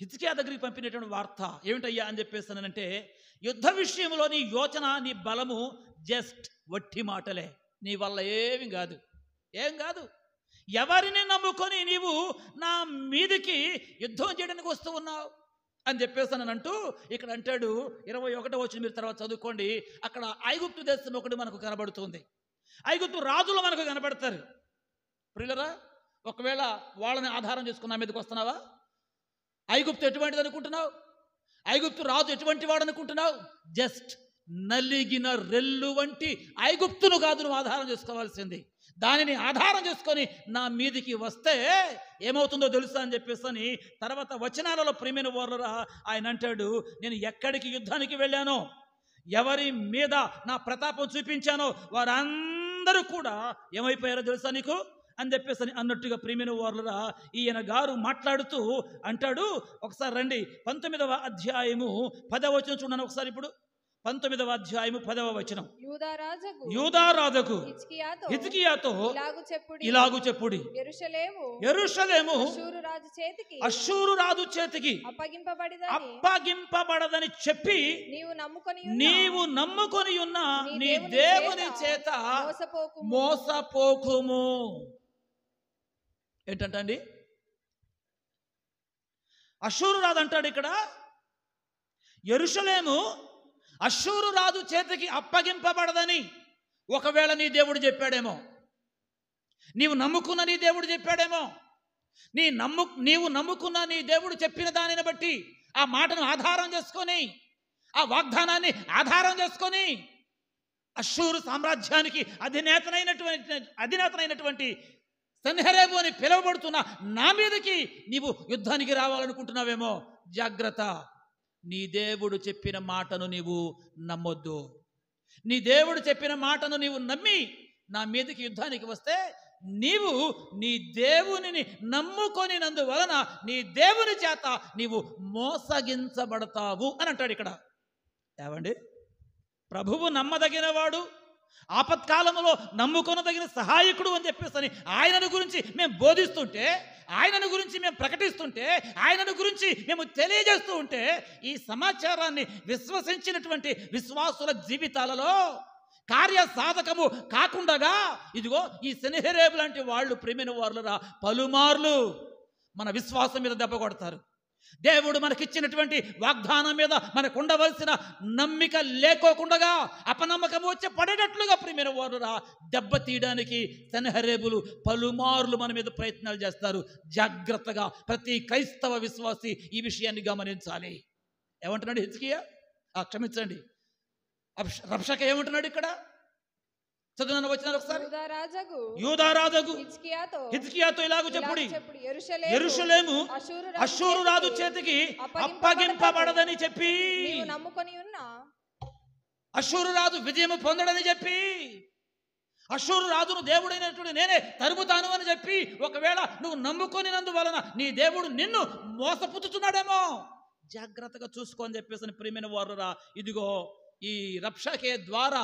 హిజ్కియా దగ్గరికి పంపినటువంటి వార్త ఏమిటయ్యా అని చెప్పేస్తానంటే, యుద్ధ విషయంలో నీ యోచన, నీ బలము జస్ట్ వట్టి మాటలే, నీ వల్ల ఏం కాదు. ఎవరిని నమ్ముకొని నీవు నా మీదికి యుద్ధం చేయడానికి వస్తూ ఉన్నావు అని చెప్పేస్తానంటూ ఇక్కడ అంటాడు. 21వ వచనం మీరు తర్వాత చదువుకోండి. అక్కడ ఐగుప్తు దేశం ఒకటి మనకు కనబడుతుంది. ఐగుప్తు రాజులు మనకు కనబడతారు. ప్రియులరా, ఒకవేళ వాళ్ళని ఆధారం చేసుకున్న మీదకి వస్తున్నావా? ఐగుప్తు ఎటువంటిది అనుకుంటున్నావు? ఐగుప్తు రాజు ఎటువంటి వాడు అనుకుంటున్నావు? జస్ట్ నలిగిన రెల్లు వంటి ఐగుప్తును కాదు నువ్వు ఆధారం చేసుకోవాల్సింది. దానిని ఆధారం చేసుకొని నా మీదికి వస్తే ఏమవుతుందో తెలుసా అని చెప్పేసి తర్వాత వచనాలలో ప్రియమైన వారలారా ఆయన అంటాడు, నేను ఎక్కడికి యుద్ధానికి వెళ్ళానో, ఎవరి మీద నా ప్రతాపం చూపించానో వారందరూ కూడా ఏమైపోయారో తెలుసా నీకు అని చెప్పేసి అన్నట్టుగా ప్రియమైన వారలారా ఈయన గారు మాట్లాడుతూ అంటాడు. ఒకసారి రండి 19వ అధ్యాయము 10వ వచనం చూడండి ఒకసారి. ఇప్పుడు 19వ అధ్యాయము 10వ వచనం. యూదా రాజుకు హిజ్కియాతో ఇలాగు చెప్పుడి, యెరూషలేము అష్షూరు రాజు చేతికి అప్పగింపబడదని చెప్పి నీవు నమ్ముకొని ఉన్న నీ దేవుని చేత మోసపోకుము. ఏంటంటండి, అష్షూరు రాజు అంటాడు ఇక్కడ, యెరూషలేము అష్షూరు రాజు చేతికి అప్పగింపబడదని ఒకవేళ నీ దేవుడు చెప్పాడేమో, నీవు నమ్ముకున్న నీ దేవుడు చెప్పాడేమో, నీవు నమ్ముకున్న నీ దేవుడు చెప్పిన దానిని బట్టి ఆ మాటను ఆధారం చేసుకొని, ఆ వాగ్దానాన్ని ఆధారం చేసుకొని అష్షూరు సామ్రాజ్యానికి అధినేతనైనటువంటి సెన్హెరేబు అని పిలువబడుతున్న నా మీదకి నీవు యుద్ధానికి రావాలనుకుంటున్నావేమో, జాగ్రత్త. నీ దేవుడు చెప్పిన మాటను నీవు నమ్మొద్దు. నీ దేవుడు చెప్పిన మాటను నీవు నమ్మి నా మీదకి యుద్ధానికి వస్తే నీవు నీ దేవునిని నమ్ముకొనినందువలన నీ దేవుని చేత నీవు మోసగించబడతావు అని అంటాడు ఇక్కడ. ఏమండి, ప్రభువు నమ్మదగినవాడు, ఆపత్కాలంలో నమ్ముకొనదగిన సహాయకుడు అని చెప్పేసి ఆయనను గురించి మేము బోధిస్తుంటే, ఆయనను గురించి మేము ప్రకటిస్తుంటే, ఆయనను గురించి మేము తెలియజేస్తూ ఉంటే, ఈ సమాచారాన్ని విశ్వసించినటువంటి విశ్వాసుల జీవితాలలో కార్యసాధకము కాకుండా ఇదిగో ఈ సెనహెరేబు లాంటి వాళ్ళు ప్రేమైన వారులరా పలుమార్లు మన విశ్వాసం మీద దెబ్బ కొడతారు. దేవుడు మనకిచ్చినటువంటి వాగ్దానం మీద మనకు ఉండవలసిన నమ్మిక లేకోకుండా అపనమ్మకం వచ్చి పడేటట్లుగా ప్రియమైన వారురా దెబ్బ తీయడానికి సెనహెరేబులు పలుమార్లు మన మీద ప్రయత్నాలు చేస్తారు. జాగ్రత్తగా ప్రతి క్రైస్తవ విశ్వాసి ఈ విషయాన్ని గమనించాలి. ఏమంటున్నాడు హిజ్కియా? క్షమించండి, రబ్షాకే ఏమంటున్నాడు ఇక్కడ? చదువు వచ్చినారు ఒకసారి. యూదారాజుకు హిజ్కియాతో ఇలాగ చెప్పుడి, యెరూషలేము అష్షూరు రాజు చేతికి అప్పగింపబడదని చెప్పి, అష్షూరు రాజు విజయం పొందడని చెప్పి, అష్షూరు రాజును దేవుడైనటువంటి నేనే తరుముతాను అని చెప్పి, ఒకవేళ నువ్వు నమ్ముకొనినందువలన నీ దేవుడు నిన్ను మోసపుచ్చుతున్నాడేమో, జాగ్రత్తగా చూసుకోని చెప్పేసి ప్రియమైన వారురా ఇదిగో ఈ రబ్షాకే ద్వారా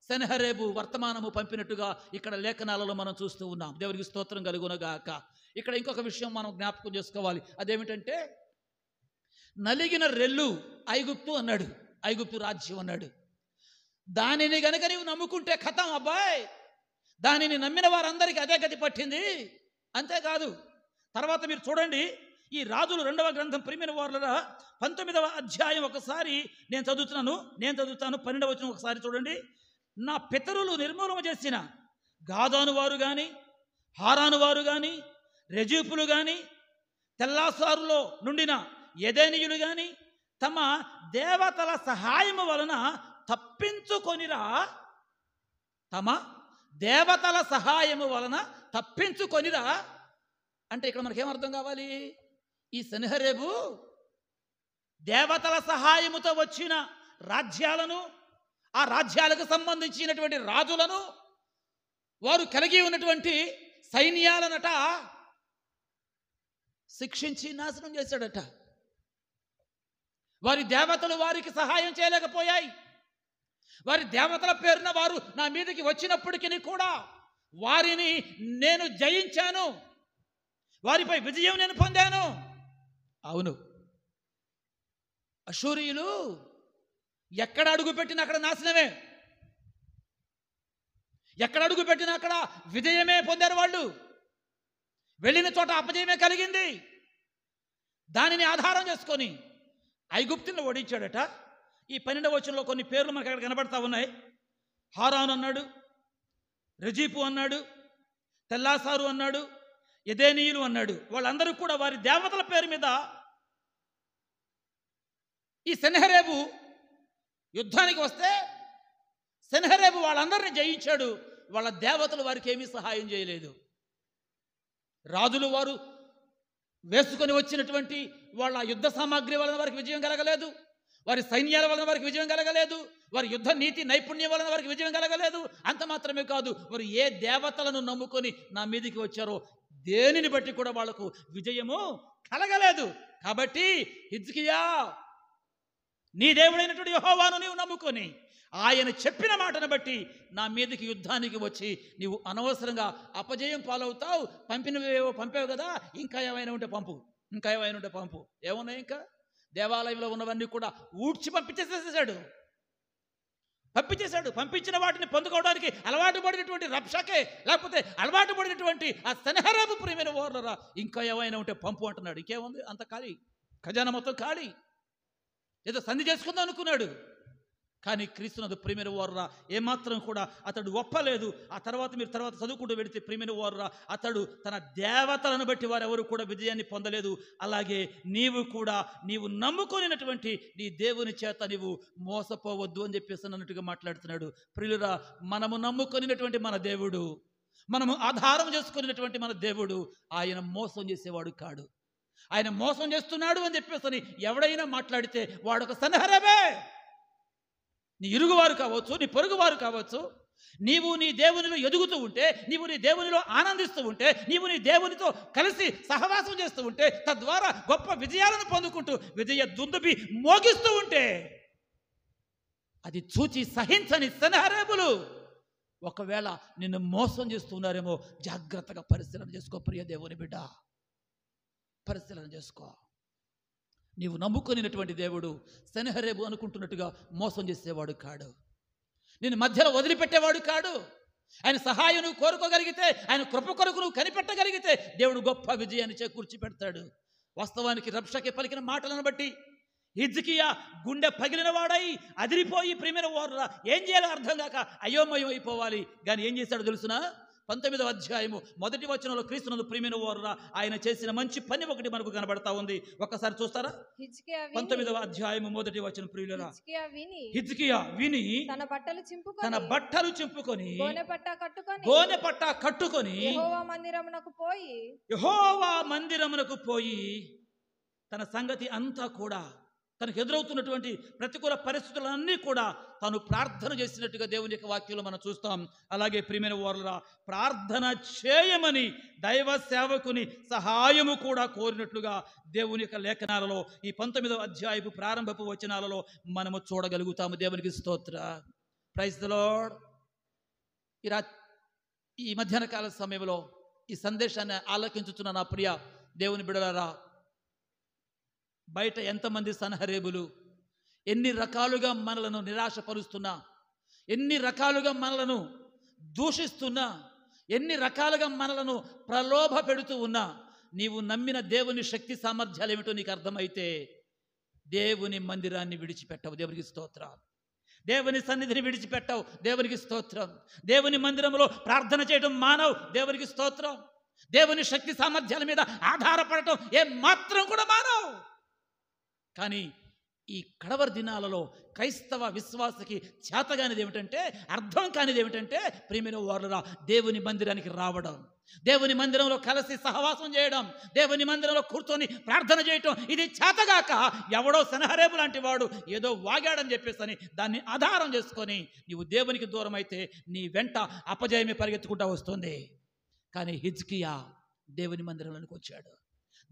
సెనహెరేబు వర్తమానము పంపినట్టుగా ఇక్కడ లేఖనాలలో మనం చూస్తూ ఉన్నాం. దేవునికి స్తోత్రం కలుగునగాక. ఇక్కడ ఇంకొక విషయం మనం జ్ఞాపకం చేసుకోవాలి. అదేమిటంటే నలిగిన రెల్లు ఐగుప్తు అన్నాడు, ఐగుప్తు రాజ్యం అన్నాడు. దానిని గనక నీవు నమ్ముకుంటే ఖతం అబ్బాయ్, దానిని నమ్మిన వారందరికీ అదే గతి పట్టింది. అంతేకాదు తర్వాత మీరు చూడండి, ఈ రాజులు 2వ గ్రంథం ప్రియమైన వారులరా 19వ అధ్యాయం ఒకసారి నేను చదువుతాను 12వ వచనం ఒకసారి చూడండి. నా పితరులు నిర్మూలన చేసిన గాదాను వారు కానీ, హారాను వారు కానీ, రెజీపులు కానీ, తెల్లాసారులో నుండిన ఎదేనీయులు కానీ తమ దేవతల సహాయము వలన తప్పించుకొనిరా, తమ దేవతల సహాయము వలన తప్పించుకొనిరా అంటే ఇక్కడ మనకేమర్థం కావాలి? ఈ సెనహెరేబు దేవతల సహాయముతో వచ్చిన రాజ్యాలను, ఆ రాజ్యాలకు సంబంధించినటువంటి రాజులను, వారు కలిగి ఉన్నటువంటి సైన్యాలనట శిక్షించి నాశనం చేశాడట. వారి దేవతలు వారికి సహాయం చేయలేకపోయాయి. వారి దేవతల పేరున వారు నా మీదకి వచ్చినప్పటికీ కూడా వారిని నేను జయించాను, వారిపై విజయం నేను పొందాను. అవును, అష్షూరీయులు ఎక్కడ అడుగు పెట్టినా అక్కడ నాశనమే, ఎక్కడ అడుగు పెట్టినా అక్కడ విజయమే పొందారు. వాళ్ళు వెళ్ళిన చోట అపజయమే కలిగింది. దానిని ఆధారం చేసుకొని ఐగుప్తులను ఓడించాడట. ఈ 12వ వచనంలో కొన్ని పేర్లు మనకు అక్కడ కనబడతా ఉన్నాయి. హారాను అన్నాడు, రెజీపు అన్నాడు, తెల్లాసారు అన్నాడు, ఎదేనీయులు అన్నాడు. వాళ్ళందరూ కూడా వారి దేవతల పేరు మీద ఈ సెనహెరేబు యుద్ధానికి వస్తే సెనహెరేబు వాళ్ళందరినీ జయించాడు. వాళ్ళ దేవతలు వారికి ఏమీ సహాయం చేయలేదు. రాజులు వారు వేసుకొని వచ్చినటువంటి వాళ్ళ యుద్ధ సామాగ్రి వలన వారికి విజయం కలగలేదు, వారి సైన్యాల వలన వారికి విజయం కలగలేదు, వారి యుద్ధ నీతి నైపుణ్యం వలన వారికి విజయం కలగలేదు. అంత మాత్రమే కాదు, వారు ఏ దేవతలను నమ్ముకొని నా మీదికి వచ్చారో దేనిని బట్టి కూడా వాళ్లకు విజయము కలగలేదు. కాబట్టి హిజ్కియా, నీ దేవుడైనటువంటి యెహోవాను నీవు నమ్ముకొని ఆయన చెప్పిన మాటను బట్టి నా మీదకి యుద్ధానికి వచ్చి నీవు అనవసరంగా అపజయం పాలవుతావు. పంపావు కదా, ఇంకా ఏమైనా ఉంటే పంపు, ఇంకా ఏమైనా ఉంటే పంపు. ఏమున్నాయి? ఇంకా దేవాలయంలో ఉన్నవన్నీ కూడా ఊడ్చి పంపించేసేసాడు. పంపించిన వాటిని పొందుకోవడానికి అలవాటు పడినటువంటి రబ్షాకే, లేకపోతే అలవాటు పడినటువంటి ఆ సెనహెరేబు ప్రియమైన వారులరా ఇంకా ఏమైనా ఉంటే పంపు అంటున్నాడు. ఇంకేముంది? అంత ఖాళీ, ఖజానా మొత్తం ఖాళీ. ఏదో సంధి చేసుకుందాం అనుకున్నాడు, కానీ క్రీస్తునందు ప్రియమైన వారురా ఏమాత్రం కూడా అతడు ఒప్పలేదు. ఆ తర్వాత మీరు చదువుకుంటూ వెళితే ప్రియమైన వారురా అతడు తన దేవతలను బట్టి వారెవరు కూడా విజయాన్ని పొందలేదు. అలాగే నీవు కూడా నీవు నమ్ముకొనినటువంటి నీ దేవుని చేత నీవు మోసపోవద్దు అని చెప్పేసి అన్నట్టుగా మాట్లాడుతున్నాడు. ప్రియులురా, మనము నమ్ముకొనినటువంటి మన దేవుడు, మనము ఆధారం చేసుకున్నటువంటి మన దేవుడు ఆయన మోసం చేసేవాడు కాడు. ఆయన మోసం చేస్తున్నాడు అని చెప్పేసి ఎవడైనా మాట్లాడితే వాడొక సెనహెరేబే. నీ ఇరుగువారు కావచ్చు, నీ పొరుగువారు కావచ్చు, నీవు నీ దేవునిలో ఎదుగుతూ ఉంటే, నీవు నీ దేవునిలో ఆనందిస్తూ ఉంటే, నీవు నీ దేవునితో కలిసి సహవాసం చేస్తూ ఉంటే, తద్వారా గొప్ప విజయాలను పొందుకుంటూ విజయ దుందుబి మోగిస్తూ ఉంటే అది చూచి సహించని సెనహెరీబులు ఒకవేళ నిన్ను మోసం చేస్తున్నారేమో జాగ్రత్తగా పరిశీలన చేసుకో ప్రియ దేవుని బిడ్డ, పరిశీలన చేసుకో. నీవు నమ్ముకొనినటువంటి దేవుడు సెనహెరీబు అనుకుంటున్నట్టుగా మోసం చేసేవాడు కాడు, నిన్ను మధ్యలో వదిలిపెట్టేవాడు కాడు. ఆయన సహాయం నువ్వు కోరుకోగలిగితే, ఆయన కృప కొరకు నువ్వు కనిపెట్టగలిగితే దేవుడు గొప్ప విజయాన్ని చేకూర్చి పెడతాడు. వాస్తవానికి రబ్షాకే పలికిన మాటలను బట్టి హిజ్కియా గుండె పగిలిన వాడై అదిరిపోయి ప్రియమైన వారురా ఏం చేయాలో అర్థం కాక అయోమయం అయిపోవాలి. కానీ ఏం చేశాడో తెలుసునా? 19వ అధ్యాయము 1వ వచనంలో క్రీస్తునందు ప్రియమైన వారురా ఆయన చేసిన మంచి పని ఒకటి మనకు కనబడతా ఉంది. ఒక్కసారి చూస్తారా? 19వ అధ్యాయము 1వ వచనం. ప్రియులారా, హిజ్కియా విని తన బట్టలు చింపుకొని గోనె పట్ట కట్టుకొని యెహోవా మందిరమునకు పోయి తన సంగతి అంతా కూడా, తనకు ఎదురవుతున్నటువంటి ప్రతికూల పరిస్థితులన్నీ కూడా తాను ప్రార్థన చేసినట్టుగా దేవుని యొక్క వాక్యంలో మనం చూస్తాం. అలాగే ప్రియమైన వారులారా, ప్రార్థన చేయమని దైవ సేవకుని సహాయము కూడా కోరినట్లుగా దేవుని యొక్క లేఖనాలలో ఈ 19వ అధ్యాయపు ప్రారంభపు వచనాలలో మనము చూడగలుగుతాము. దేవునికి స్తోత్ర. Praise the Lord. ఈ మధ్యాహ్న కాల సమయంలో ఈ సందేశాన్ని ఆలకించుతున్న నా ప్రియ దేవుని బిడ్డలారా, బయట ఎంతమంది సెనహెరీబులు ఎన్ని రకాలుగా మనలను నిరాశపరుస్తున్నా, ఎన్ని రకాలుగా మనలను దూషిస్తున్నా, ఎన్ని రకాలుగా మనలను ప్రలోభ పెడుతూ ఉన్నా, నీవు నమ్మిన దేవుని శక్తి సామర్థ్యాలు ఏమిటో నీకు అర్థమైతే దేవుని మందిరాన్ని విడిచిపెట్టవు. దేవునికి స్తోత్రం. దేవుని సన్నిధిని విడిచిపెట్టవు. దేవునికి స్తోత్రం. దేవుని మందిరంలో ప్రార్థన చేయడం మానవు. దేవునికి స్తోత్రం. దేవుని శక్తి సామర్థ్యాల మీద ఆధారపడటం ఏ మాత్రం కూడా మానవు. కానీ ఈ కడవరి దినాలలో క్రైస్తవ విశ్వాసకి చేతగానిది ఏమిటంటే, అర్థం కానిది ఏమిటంటే, ప్రియమైన వారులారా, దేవుని మందిరానికి రావడం, దేవుని మందిరంలో కలిసి సహవాసం చేయడం, దేవుని మందిరంలో కూర్చొని ప్రార్థన చేయటం, ఇది చేతగాక ఎవడో సెనహెరీబు లాంటి వాడు ఏదో వాగాడని చెప్పేసి దాన్ని ఆధారం చేసుకొని నీవు దేవునికి దూరం అయితే నీ వెంట అపజయమే పరిగెత్తుకుంటూ వస్తుంది. కానీ హిజ్కియా దేవుని మందిరంలోనికి వచ్చాడు,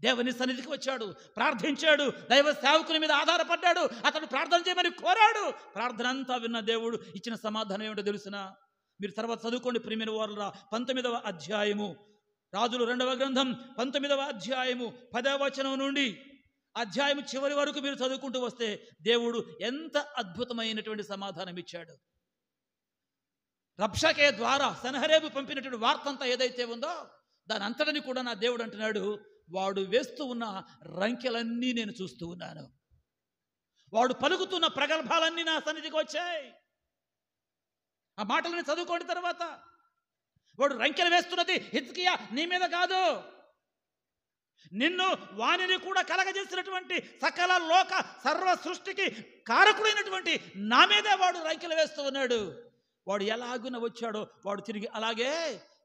దేవుని సన్నిధికి వచ్చాడు, ప్రార్థించాడు, దైవ సేవకుని మీద ఆధారపడ్డాడు, అతడు ప్రార్థన చేయమని కోరాడు. ప్రార్థన అంతా విన్న దేవుడు ఇచ్చిన సమాధానం ఏమిటో తెలుసునా? మీరు తర్వాత చదువుకోండి ప్రియమైన వారులారా. 19వ అధ్యాయము, రాజులు 2వ గ్రంథం 19వ అధ్యాయము 10వ వచనం నుండి అధ్యాయం చివరి వరకు మీరు చదువుకుంటూ వస్తే దేవుడు ఎంత అద్భుతమైనటువంటి సమాధానం ఇచ్చాడు. రబ్షాకే ద్వారా సెనహెరీబు పంపినటువంటి వార్త అంతా ఏదైతే ఉందో దాని అంతటిని కూడా నా దేవుడు అంటున్నాడు, వాడు వేస్తూ ఉన్న రంకెలన్నీ నేను చూస్తూ ఉన్నాను, వాడు పలుకుతున్న ప్రగల్భాలన్నీ నా సన్నిధికి వచ్చాయి. ఆ మాటలని చదువుకోండి. తర్వాత వాడు రంకెలు వేస్తున్నది హిజ్కియా నీ మీద కాదు, నిన్ను వాణిని కూడా కలగజేసినటువంటి సకల లోక సర్వ సృష్టికి కారకుడైనటువంటి నా మీదే వాడు రంకెలు వేస్తూ ఉన్నాడు. వాడు ఎలాగున వచ్చాడో వాడు తిరిగి అలాగే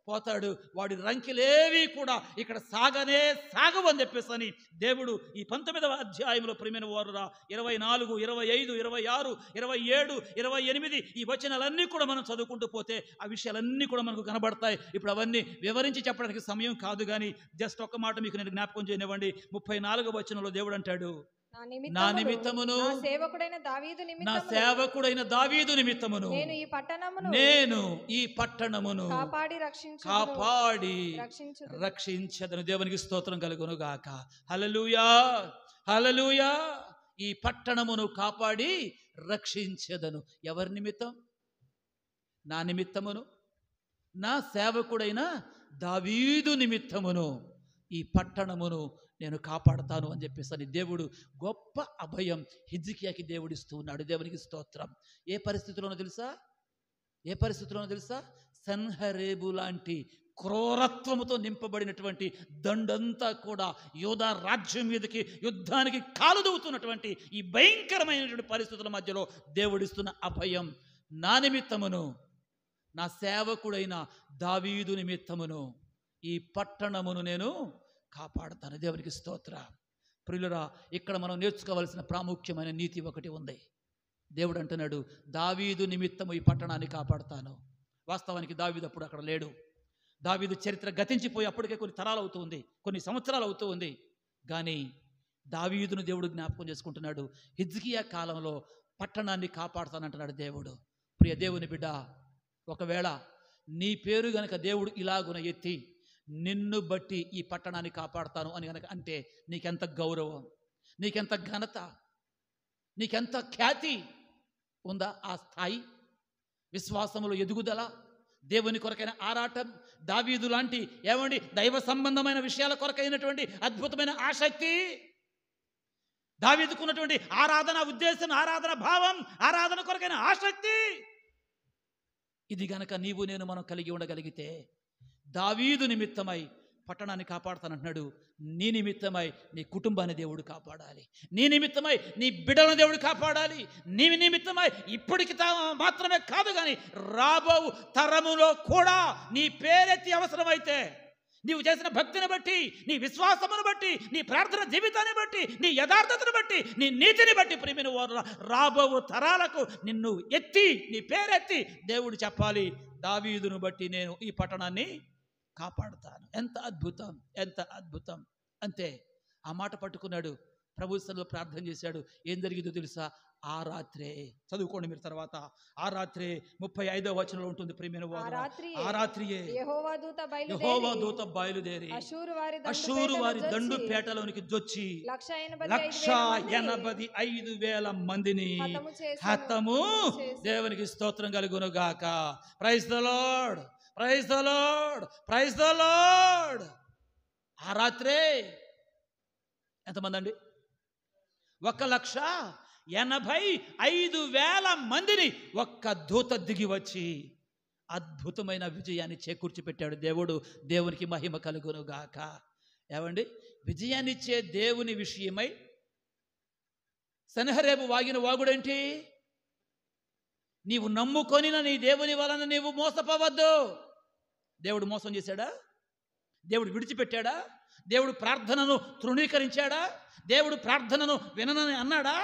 పోతాడు. వాడి రంకెలేవి కూడా ఇక్కడ సాగవు అని చెప్పేసి దేవుడు ఈ 19వ అధ్యాయంలో ప్రియమైన వారురా 24, 25, 26, 27, 28 ఈ వచనాలన్నీ కూడా మనం చదువుకుంటూ పోతే ఆ విషయాలన్నీ కూడా మనకు కనబడతాయి. ఇప్పుడు అవన్నీ వివరించి చెప్పడానికి సమయం కాదు, కానీ జస్ట్ ఒక్క మాట మీకు నేను జ్ఞాపకం చేయనివ్వండి. 34వ వచనంలో దేవుడు అంటాడు, నా నిమిత్తమును నా సేవకుడైన దావీదు నిమిత్తమును నేను ఈ పట్టణమును కాపాడి రక్షించదను. దేవునికి స్తోత్రం కలుగును గాక. హల్లెలూయా, హల్లెలూయా. ఈ పట్టణమును కాపాడి రక్షించదను. ఎవరి నిమిత్తం? నా నిమిత్తమును, నా సేవకుడైన దావీదు నిమిత్తమును ఈ పట్టణమును నేను కాపాడతాను అని చెప్పేసి దేవుడు గొప్ప అభయం హిజ్కియాకి దేవుడిస్తూ ఉన్నాడు. దేవునికి స్తోత్రం. ఏ పరిస్థితిలోనో తెలుసా? సెనహెరీబు లాంటి క్రూరత్వముతో నింపబడినటువంటి దండంతా కూడా యూదా రాజ్యం మీదకి యుద్ధానికి కాలుదవుతున్నటువంటి ఈ భయంకరమైనటువంటి పరిస్థితుల మధ్యలో దేవుడిస్తున్న అభయం, నా నిమిత్తమును నా సేవకుడైన దావీదు నిమిత్తమును ఈ పట్టణమును నేను కాపాడుతాను. దేవునికి స్తోత్ర. ప్రియులరా, ఇక్కడ మనం నేర్చుకోవాల్సిన ప్రాముఖ్యమైన నీతి ఒకటి ఉంది. దేవుడు అంటున్నాడు, దావీదు నిమిత్తము ఈ పట్టణాన్ని కాపాడుతాను. వాస్తవానికి దావీదు అప్పుడు అక్కడ లేడు. దావీదు చరిత్ర గతించిపోయి అప్పటికే కొన్ని తరాలు అవుతూ ఉంది, కొన్ని సంవత్సరాలు అవుతూ ఉంది. కానీ దావీదును దేవుడు జ్ఞాపకం చేసుకుంటున్నాడు. హిజ్కియా కాలంలో పట్టణాన్ని కాపాడుతానంటున్నాడు దేవుడు. ప్రియ దేవుని బిడ్డ, ఒకవేళ నీ పేరు గనక దేవుడు ఇలాగున ఎత్తి నిన్ను బట్టి ఈ పట్టణాన్ని కాపాడుతాను అని గనక అంటే నీకెంత గౌరవం, నీకెంత ఘనత, నీకెంత ఖ్యాతి ఉందా? ఆ స్థాయి, విశ్వాసములో ఎదుగుదల, దేవుని కొరకైన ఆరాటం, దావీదు లాంటి ఏమండి దైవ సంబంధమైన విషయాల కొరకైనటువంటి అద్భుతమైన ఆసక్తి, దావీదుకున్నటువంటి ఆరాధన ఉద్దేశం, ఆరాధన భావం, ఆరాధన కొరకైన ఆసక్తి, ఇది గనక నీవు నేను మనం కలిగి ఉండగలిగితే దావీదు నిమిత్తమై పట్టణాన్ని కాపాడుతానంటున్నాడు. నీ నిమిత్తమై నీ కుటుంబాన్ని దేవుడు కాపాడాలి, నీ నిమిత్తమై నీ బిడ్డలను దేవుడు కాపాడాలి, నీ నిమిత్తమై ఇప్పటికి మాత్రమే కాదు కానీ రాబో తరములో కూడా నీ పేరెత్తి అవసరమైతే, నీవు చేసిన భక్తిని బట్టి, నీ విశ్వాసమును బట్టి, నీ ప్రార్థన జీవితాన్ని బట్టి, నీ యథార్థతను బట్టి, నీ నీతిని బట్టి ప్రియమైన వారు రాబో తరాలకు నిన్ను ఎత్తి, నీ పేరెత్తి దేవుడు చెప్పాలి, దావీదును బట్టి నేను ఈ పట్టణాన్ని కాపాడుతాను. ఎంత అద్భుతం, ఎంత అద్భుతం. అంతే, ఆ మాట పట్టుకున్నాడు, ప్రభు సన్నిధిలో ప్రార్థన చేశాడు. ఏం జరిగిందో తెలుసా? ఆ రాత్రే, చదువుకోండి మీరు తర్వాత, ఆ రాత్రే 35వ వచనంలో ఉంటుంది ప్రియమైన వారు, ఆ రాత్రియే యెహోవా దూత బయలుదేరి అషూరు వారి దండు పేటలోనికి జొచ్చి 185,000 మందిని హతము. దేవునికి స్తోత్రం కలుగును గాక. Praise the Lord, praise the Lord, praise the Lord. ఆ రాత్రే ఎంతమంది అండి? 185,000 మందిని ఒక్క దూత దిగి వచ్చి అద్భుతమైన విజయాన్ని చేకూర్చిపెట్టాడు దేవుడు. దేవునికి మహిమ కలుగును గాక. ఏమండి, విజయాన్నిచ్చే దేవుని విషయమై సన్హెరీబు వాగిన వాగుడేంటి? నీవు నమ్ముకొనిన నీ దేవుని వలన నీవు మోసపోవద్దు. దేవుడు మోసం చేశాడా? దేవుడు విడిచిపెట్టాడా? దేవుడు ప్రార్థనను తృణీకరించాడా? దేవుడు ప్రార్థనను విననని అన్నాడా?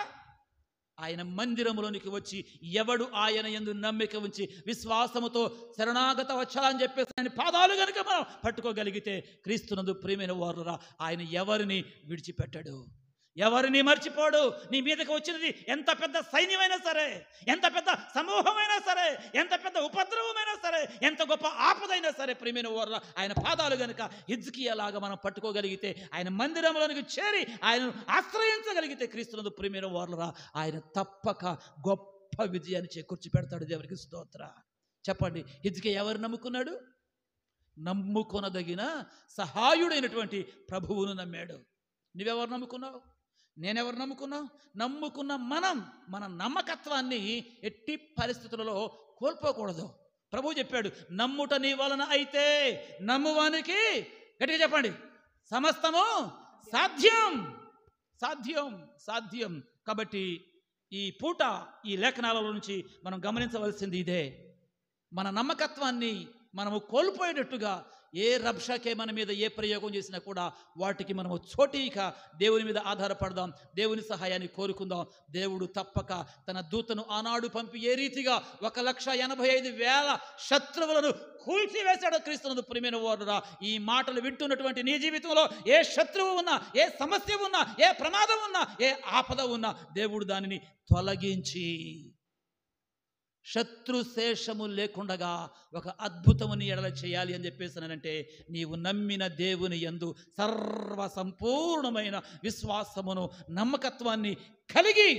ఆయన మందిరములోనికి వచ్చి ఎవడు ఆయన యందు నమ్మిక ఉంచి విశ్వాసముతో శరణాగత వచ్చాలని చెప్పేసి ఆయన పాదాలు కనుక మనం పట్టుకోగలిగితే క్రీస్తునందు ప్రియమైన వారురా, ఆయన ఎవరిని విడిచిపెట్టాడు, ఎవరిని మర్చిపోడు. నీ మీదకి వచ్చినది ఎంత పెద్ద సైన్యమైనా సరే, ఎంత పెద్ద సమూహమైనా సరే, ఎంత పెద్ద ఉపద్రవమైనా సరే, ఎంత గొప్ప ఆపదైనా సరే ప్రియమైన వారురా, ఆయన పాదాలు గనుక హిజ్కియాలాగా మనం పట్టుకోగలిగితే, ఆయన మందిరంలోనికి చేరి ఆయనను ఆశ్రయించగలిగితే క్రీస్తునందు ప్రియమైన వారురా, ఆయన తప్పక గొప్ప విజయాన్ని చేకూర్చి పెడతాడు. దేవునికి స్తోత్ర. చెప్పండి, హిజ్కియా ఎవరు నమ్ముకున్నాడు? నమ్ముకొనదగిన సహాయుడైనటువంటి ప్రభువును నమ్మాడు. నువ్వెవరు నమ్ముకున్నావు? నేనెవరు నమ్ముకున్నావు? నమ్ముకున్న మన నమ్మకత్వాన్ని ఎట్టి పరిస్థితులలో కోల్పోకూడదు. ప్రభువు చెప్పాడు, నమ్ముట నీ వలన అయితే నమ్మువానికి, గట్టిగా చెప్పండి, సమస్తము సాధ్యం, సాధ్యం, సాధ్యం. కాబట్టి ఈ పూట ఈ లేఖనాల నుంచి మనం గమనించవలసింది ఇదే. మన నమ్మకత్వాన్ని మనము కోల్పోయేటట్టుగా ఏ రబ్షకే మన మీద ఏ ప్రయోగం చేసినా కూడా వాటికి మనము చోటీక దేవుని మీద ఆధారపడదాం, దేవుని సహాయాన్ని కోరుకుందాం. దేవుడు తప్పక తన దూతను ఆనాడు పంపి ఏ రీతిగా 185,000 శత్రువులను కూల్చివేశాడో క్రీస్తునందు ప్రియమైన వారురా, ఈ మాటలు వింటున్నటువంటి నీ జీవితంలో ఏ శత్రువు ఉన్నా, ఏ సమస్య ఉన్నా, ఏ ప్రమాదం ఉన్నా, ఏ ఆపద ఉన్నా దేవుడు దానిని తొలగించి శత్రుశేషము లేకుండగా ఒక అద్భుతముని ఎడల చేయాలి అని చెప్పేసానంటే, నీవు నమ్మిన దేవుని యందు సర్వ సంపూర్ణమైన విశ్వాసమును, నమ్మకత్వాన్ని కలిగి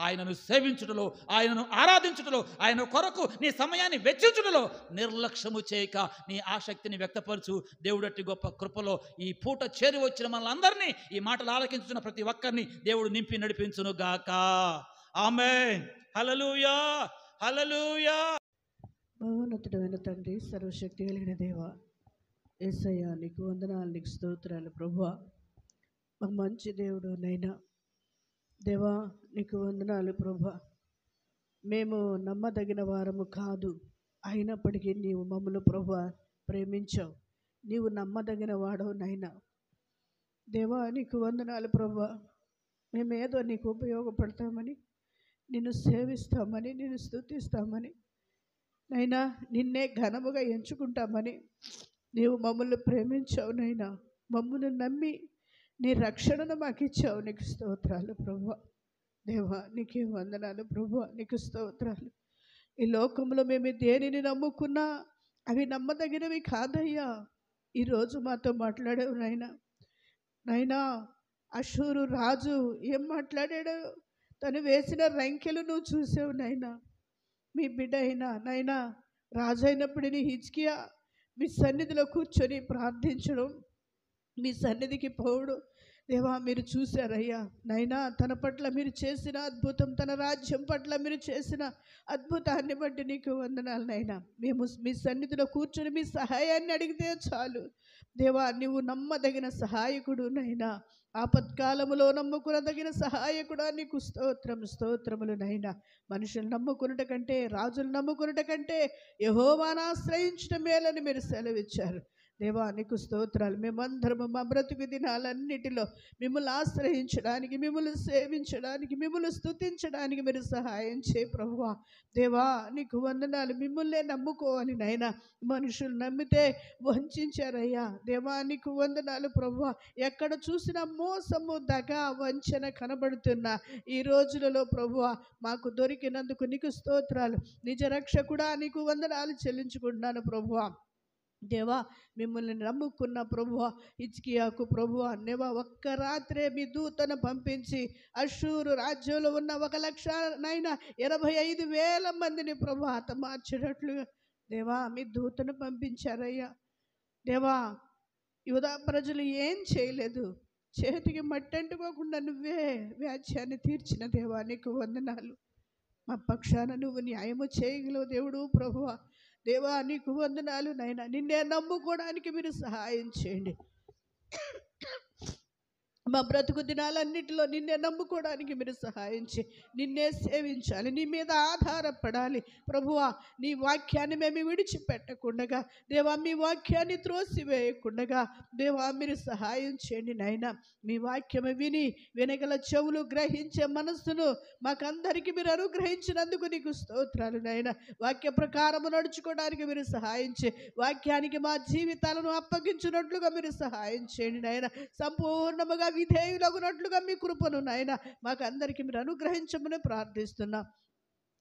ఆయనను సేవించుటలో, ఆయనను ఆరాధించుటలో, ఆయన కొరకు నీ సమయాన్ని వెచ్చించుటలో నిర్లక్ష్యము చేయక నీ ఆసక్తిని వ్యక్తపరచు. దేవుడట్టి గొప్ప కృపలో ఈ పూట చేరి వచ్చిన మనలందరినీ, ఈ మాటలు ఆలకించుతున్న ప్రతి ఒక్కరిని దేవుడు నింపి నడిపించును గాక. ఆమేన్. హల్లెలూయా, హల్లెలూయా. మహోన్నతుడైన తండ్రి, సర్వశక్తి కలిగిన దేవ, యేసయ్యా నీకు వందనాలు, నీకు స్తోత్రాలు ప్రభువా. మా మంచి దేవుడు నైనా దేవా, నీకు వందనాలు ప్రభువా. మేము నమ్మదగిన వారము కాదు, అయినప్పటికీ నీవు మమ్మల్ని ప్రభువా ప్రేమించావు. నీవు నమ్మదగిన వాడవు నైనా దేవా, నీకు వందనాలు ప్రభువా. మేమేదో నీకు ఉపయోగపడతామని, నిన్ను సేవిస్తామని, నిన్ను స్తుతిస్తామని నైనా, నిన్నే ఘనముగా ఎంచుకుంటామని నీవు మమ్మల్ని ప్రేమించావు నైనా. మమ్మల్ని నమ్మి నీ రక్షణను మాకు ఇచ్చావు. నీకు స్తోత్రాలు ప్రభువా. దేవా నీకే వందనాలు ప్రభువా, నీకు స్తోత్రాలు. ఈ లోకంలో మేము దేనిని నమ్ముకున్నా అవి నమ్మదగినవి కాదయ్యా. ఈరోజు మాతో మాట్లాడావు నాయనా. నాయనా, అషూరు రాజు ఏం మాట్లాడాడు? తను వేసిన రంకెలు నువ్వు చూసావు నాయనా. మీ బిడ్డ అయినా నాయనా రాజు అయినప్పుడు నీ హిజ్కియా మీ సన్నిధిలో కూర్చొని ప్రార్థించడం, మీ సన్నిధికి పోవడం దేవా మీరు చూశారయ్యా. నైనా తన పట్ల మీరు చేసిన అద్భుతం, తన రాజ్యం పట్ల మీరు చేసిన అద్భుతాన్ని బట్టి నీకు వందనాలు నైనా. మేము మీ సన్నిధిలో కూర్చొని మీ సహాయాన్ని అడిగితే చాలు దేవా. నువ్వు నమ్మదగిన సహాయకుడు నైనా. ఆపత్కాలములో నమ్ముకునదగిన సహాయకుడా నీకు స్తోత్రములు నైనా. మనుషులు నమ్ముకున్నట కంటే, రాజులు నమ్ముకున్నట కంటే యెహోవాను ఆశ్రయించడం మేలని మీరు సెలవిచ్చారు దేవా. నీకు స్తోత్రాలు. మేమందరము మా బ్రతుకు దినాలన్నిటిలో మిమ్మల్ని ఆశ్రయించడానికి, మిమ్మల్ని సేవించడానికి, మిమ్మల్ని స్తుతించడానికి మీరు సహాయం చేయి ప్రభువా. దేవా నీకు వందనాలు. మిమ్మల్నే నమ్ముకోవాలి నైనా. మనుషులు నమ్మితే వంచారయ్యా. దేవా నీకు వందనాలు ప్రభువా. ఎక్కడ చూసినా మోసము, దగ, వంచన కనబడుతున్న ఈ రోజులలో ప్రభువా మాకు దొరికినందుకు నీకు స్తోత్రాలు. నిజ రక్షకుడా నీకు వందనాలు చెల్లించుకుంటున్నాను ప్రభువా. దేవా మిమ్మల్ని నమ్ముకున్న ప్రభువా హిజ్కియాకు ప్రభువా నేవా ఒక్క రాత్రే మీ దూతను పంపించి అషూరు రాజ్యంలో ఉన్న 1,85,000 మందిని ప్రభువా హతమార్చినట్లుగా దేవా మీ దూతను పంపించారయ్యా. దేవా యూదా ప్రజలు ఏం చేయలేదు, చేతికి మట్టి అంటుకోకుండా నువ్వే వ్యాజ్యాన్ని తీర్చిన దేవా నీకు వందనాలు. మా పక్షాన నువ్వు న్యాయము చేయగలవు దేవుడు ప్రభువా. దేవా నీకు వందనాలు నైనా. నిన్నే నమ్ముకోవడానికి మీరు సహాయం చేయండి. మా బ్రతుకు దినాలన్నిటిలో నిన్నే నమ్ముకోవడానికి మీరు సహాయం చేయి. నిన్నే సేవించాలి, నీ మీద ఆధారపడాలి ప్రభువా. నీ వాక్యాన్ని మేము విడిచిపెట్టకుండగా దేవా, మీ వాక్యాన్ని త్రోసివేయకుండగా దేవా మీరు సహాయం చేయండి నాయనా. మీ వాక్యము విని వినగల చెవులు, గ్రహించే మనస్సును మాకందరికీ మీరు అనుగ్రహించినందుకు నీకు స్తోత్రాలు నాయనా. వాక్య ప్రకారము నడుచుకోవడానికి మీరు సహాయం చేయి. వాక్యానికి మా జీవితాలను అప్పగించినట్లుగా మీరు సహాయం చేయండి నాయనా. సంపూర్ణముగా విధేయులగునట్లుగా మీ కృపను నాయన మాకు అందరికీ మీరు అనుగ్రహించమని ప్రార్థిస్తున్నాం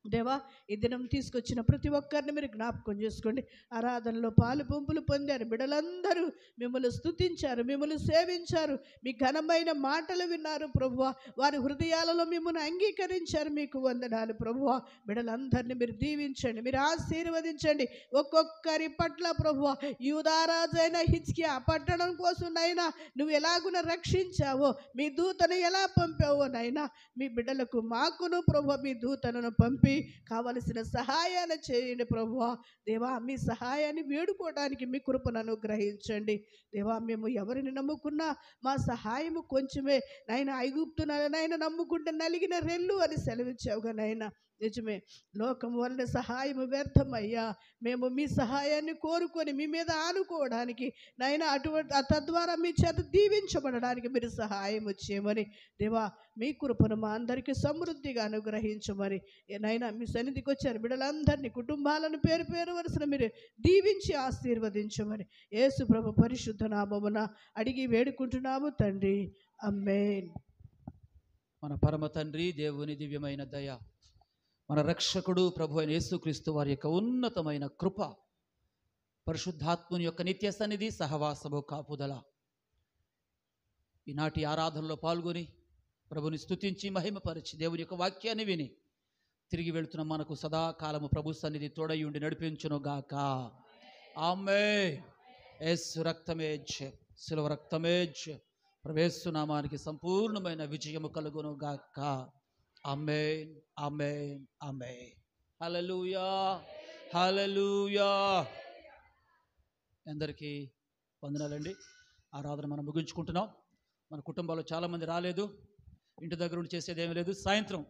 దేవా. ఈ దినం తీసుకొచ్చిన ప్రతి ఒక్కరిని మీరు జ్ఞాపకం చేసుకోండి. ఆరాధనలో పాలు పంపులు పొందారు బిడ్డలందరూ, మిమ్మల్ని స్తుతించారు, మిమ్మల్ని సేవించారు, మీ ఘనమైన మాటలు విన్నారు ప్రభువా. వారి హృదయాలలో మిమ్మల్ని అంగీకరించారు. మీకు వందనాలు ప్రభువా. బిడ్డలందరినీ మీరు దీవించండి, మీరు ఆశీర్వదించండి. ఒక్కొక్కరి పట్ల ప్రభువా యూదారాజైన హిజ్కియా పట్టణం కోసం నైనా నువ్వు ఎలాగున రక్షించావో, మీ దూతను ఎలా పంపావో నైనా మీ బిడ్డలకు మాకును ప్రభువా మీ దూతను పంపి కావలసిన సహాయాన్ని చేయండి ప్రభువా. దేవా మీ సహాయాన్ని వేడుకోవడానికి మీ కృపను అనుగ్రహించండి దేవా. మేము ఎవరిని నమ్ముకున్నా మా సహాయము కొంచెమే నాయన. ఐగుప్తునైనా నమ్ముకుంటే నలిగిన రెల్లు అని సెలవిచ్చావుగా నాయన. నిజమే, లోకం వలన సహాయము వ్యర్థమయ్యా. మేము మీ సహాయాన్ని కోరుకొని మీ మీద ఆనుకోవడానికి నాయన, తద్వారా మీ చేత దీవించబడడానికి మీరు సహాయం చేయమని దేవా మీ కృపను మా అందరికీ సమృద్ధిగా అనుగ్రహించమని నైనా. మీ సన్నిధికి వచ్చారు బిడ్డలందరినీ, కుటుంబాలను పేరు పేరు వరుసన మీరు దీవించి ఆశీర్వదించమని యేసు ప్రభు పరిశుద్ధ నామమున అడిగి వేడుకుంటున్నాము తండ్రి. ఆమేన్. మన పరమ తండ్రి దేవుని దివ్యమైన దయ, మన రక్షకుడు ప్రభు అయిన యేసుక్రీస్తు వారి యొక్క ఉన్నతమైన కృప, పరిశుద్ధాత్ముని యొక్క నిత్య సన్నిధి, సహవాసము, కాపుదల ఈనాటి ఆరాధనలో పాల్గొని ప్రభుని స్తుతించి మహిమపరిచి దేవుని యొక్క వాక్యాన్ని విని తిరిగి వెళుతున్న మనకు సదాకాలము ప్రభు సన్నిధి తోడై ఉండి నడిపించును గాక. ఆమేన్. యేసు రక్తమే శిలువ రక్తమే యేసు నామానికి సంపూర్ణమైన విజయము కలుగును గాక. ఆమేన్, ఆమేన్, ఆమేన్. హల్లెలూయా, హల్లెలూయా. అందరికీ వందనాలండి. ఆరాధన మనం ముగించుకుంటున్నాం. మన కుటుంబాల్లో చాలామంది రాలేదు, ఇంటి దగ్గర ఉండి చేసేది ఏమీ లేదు. సాయంత్రం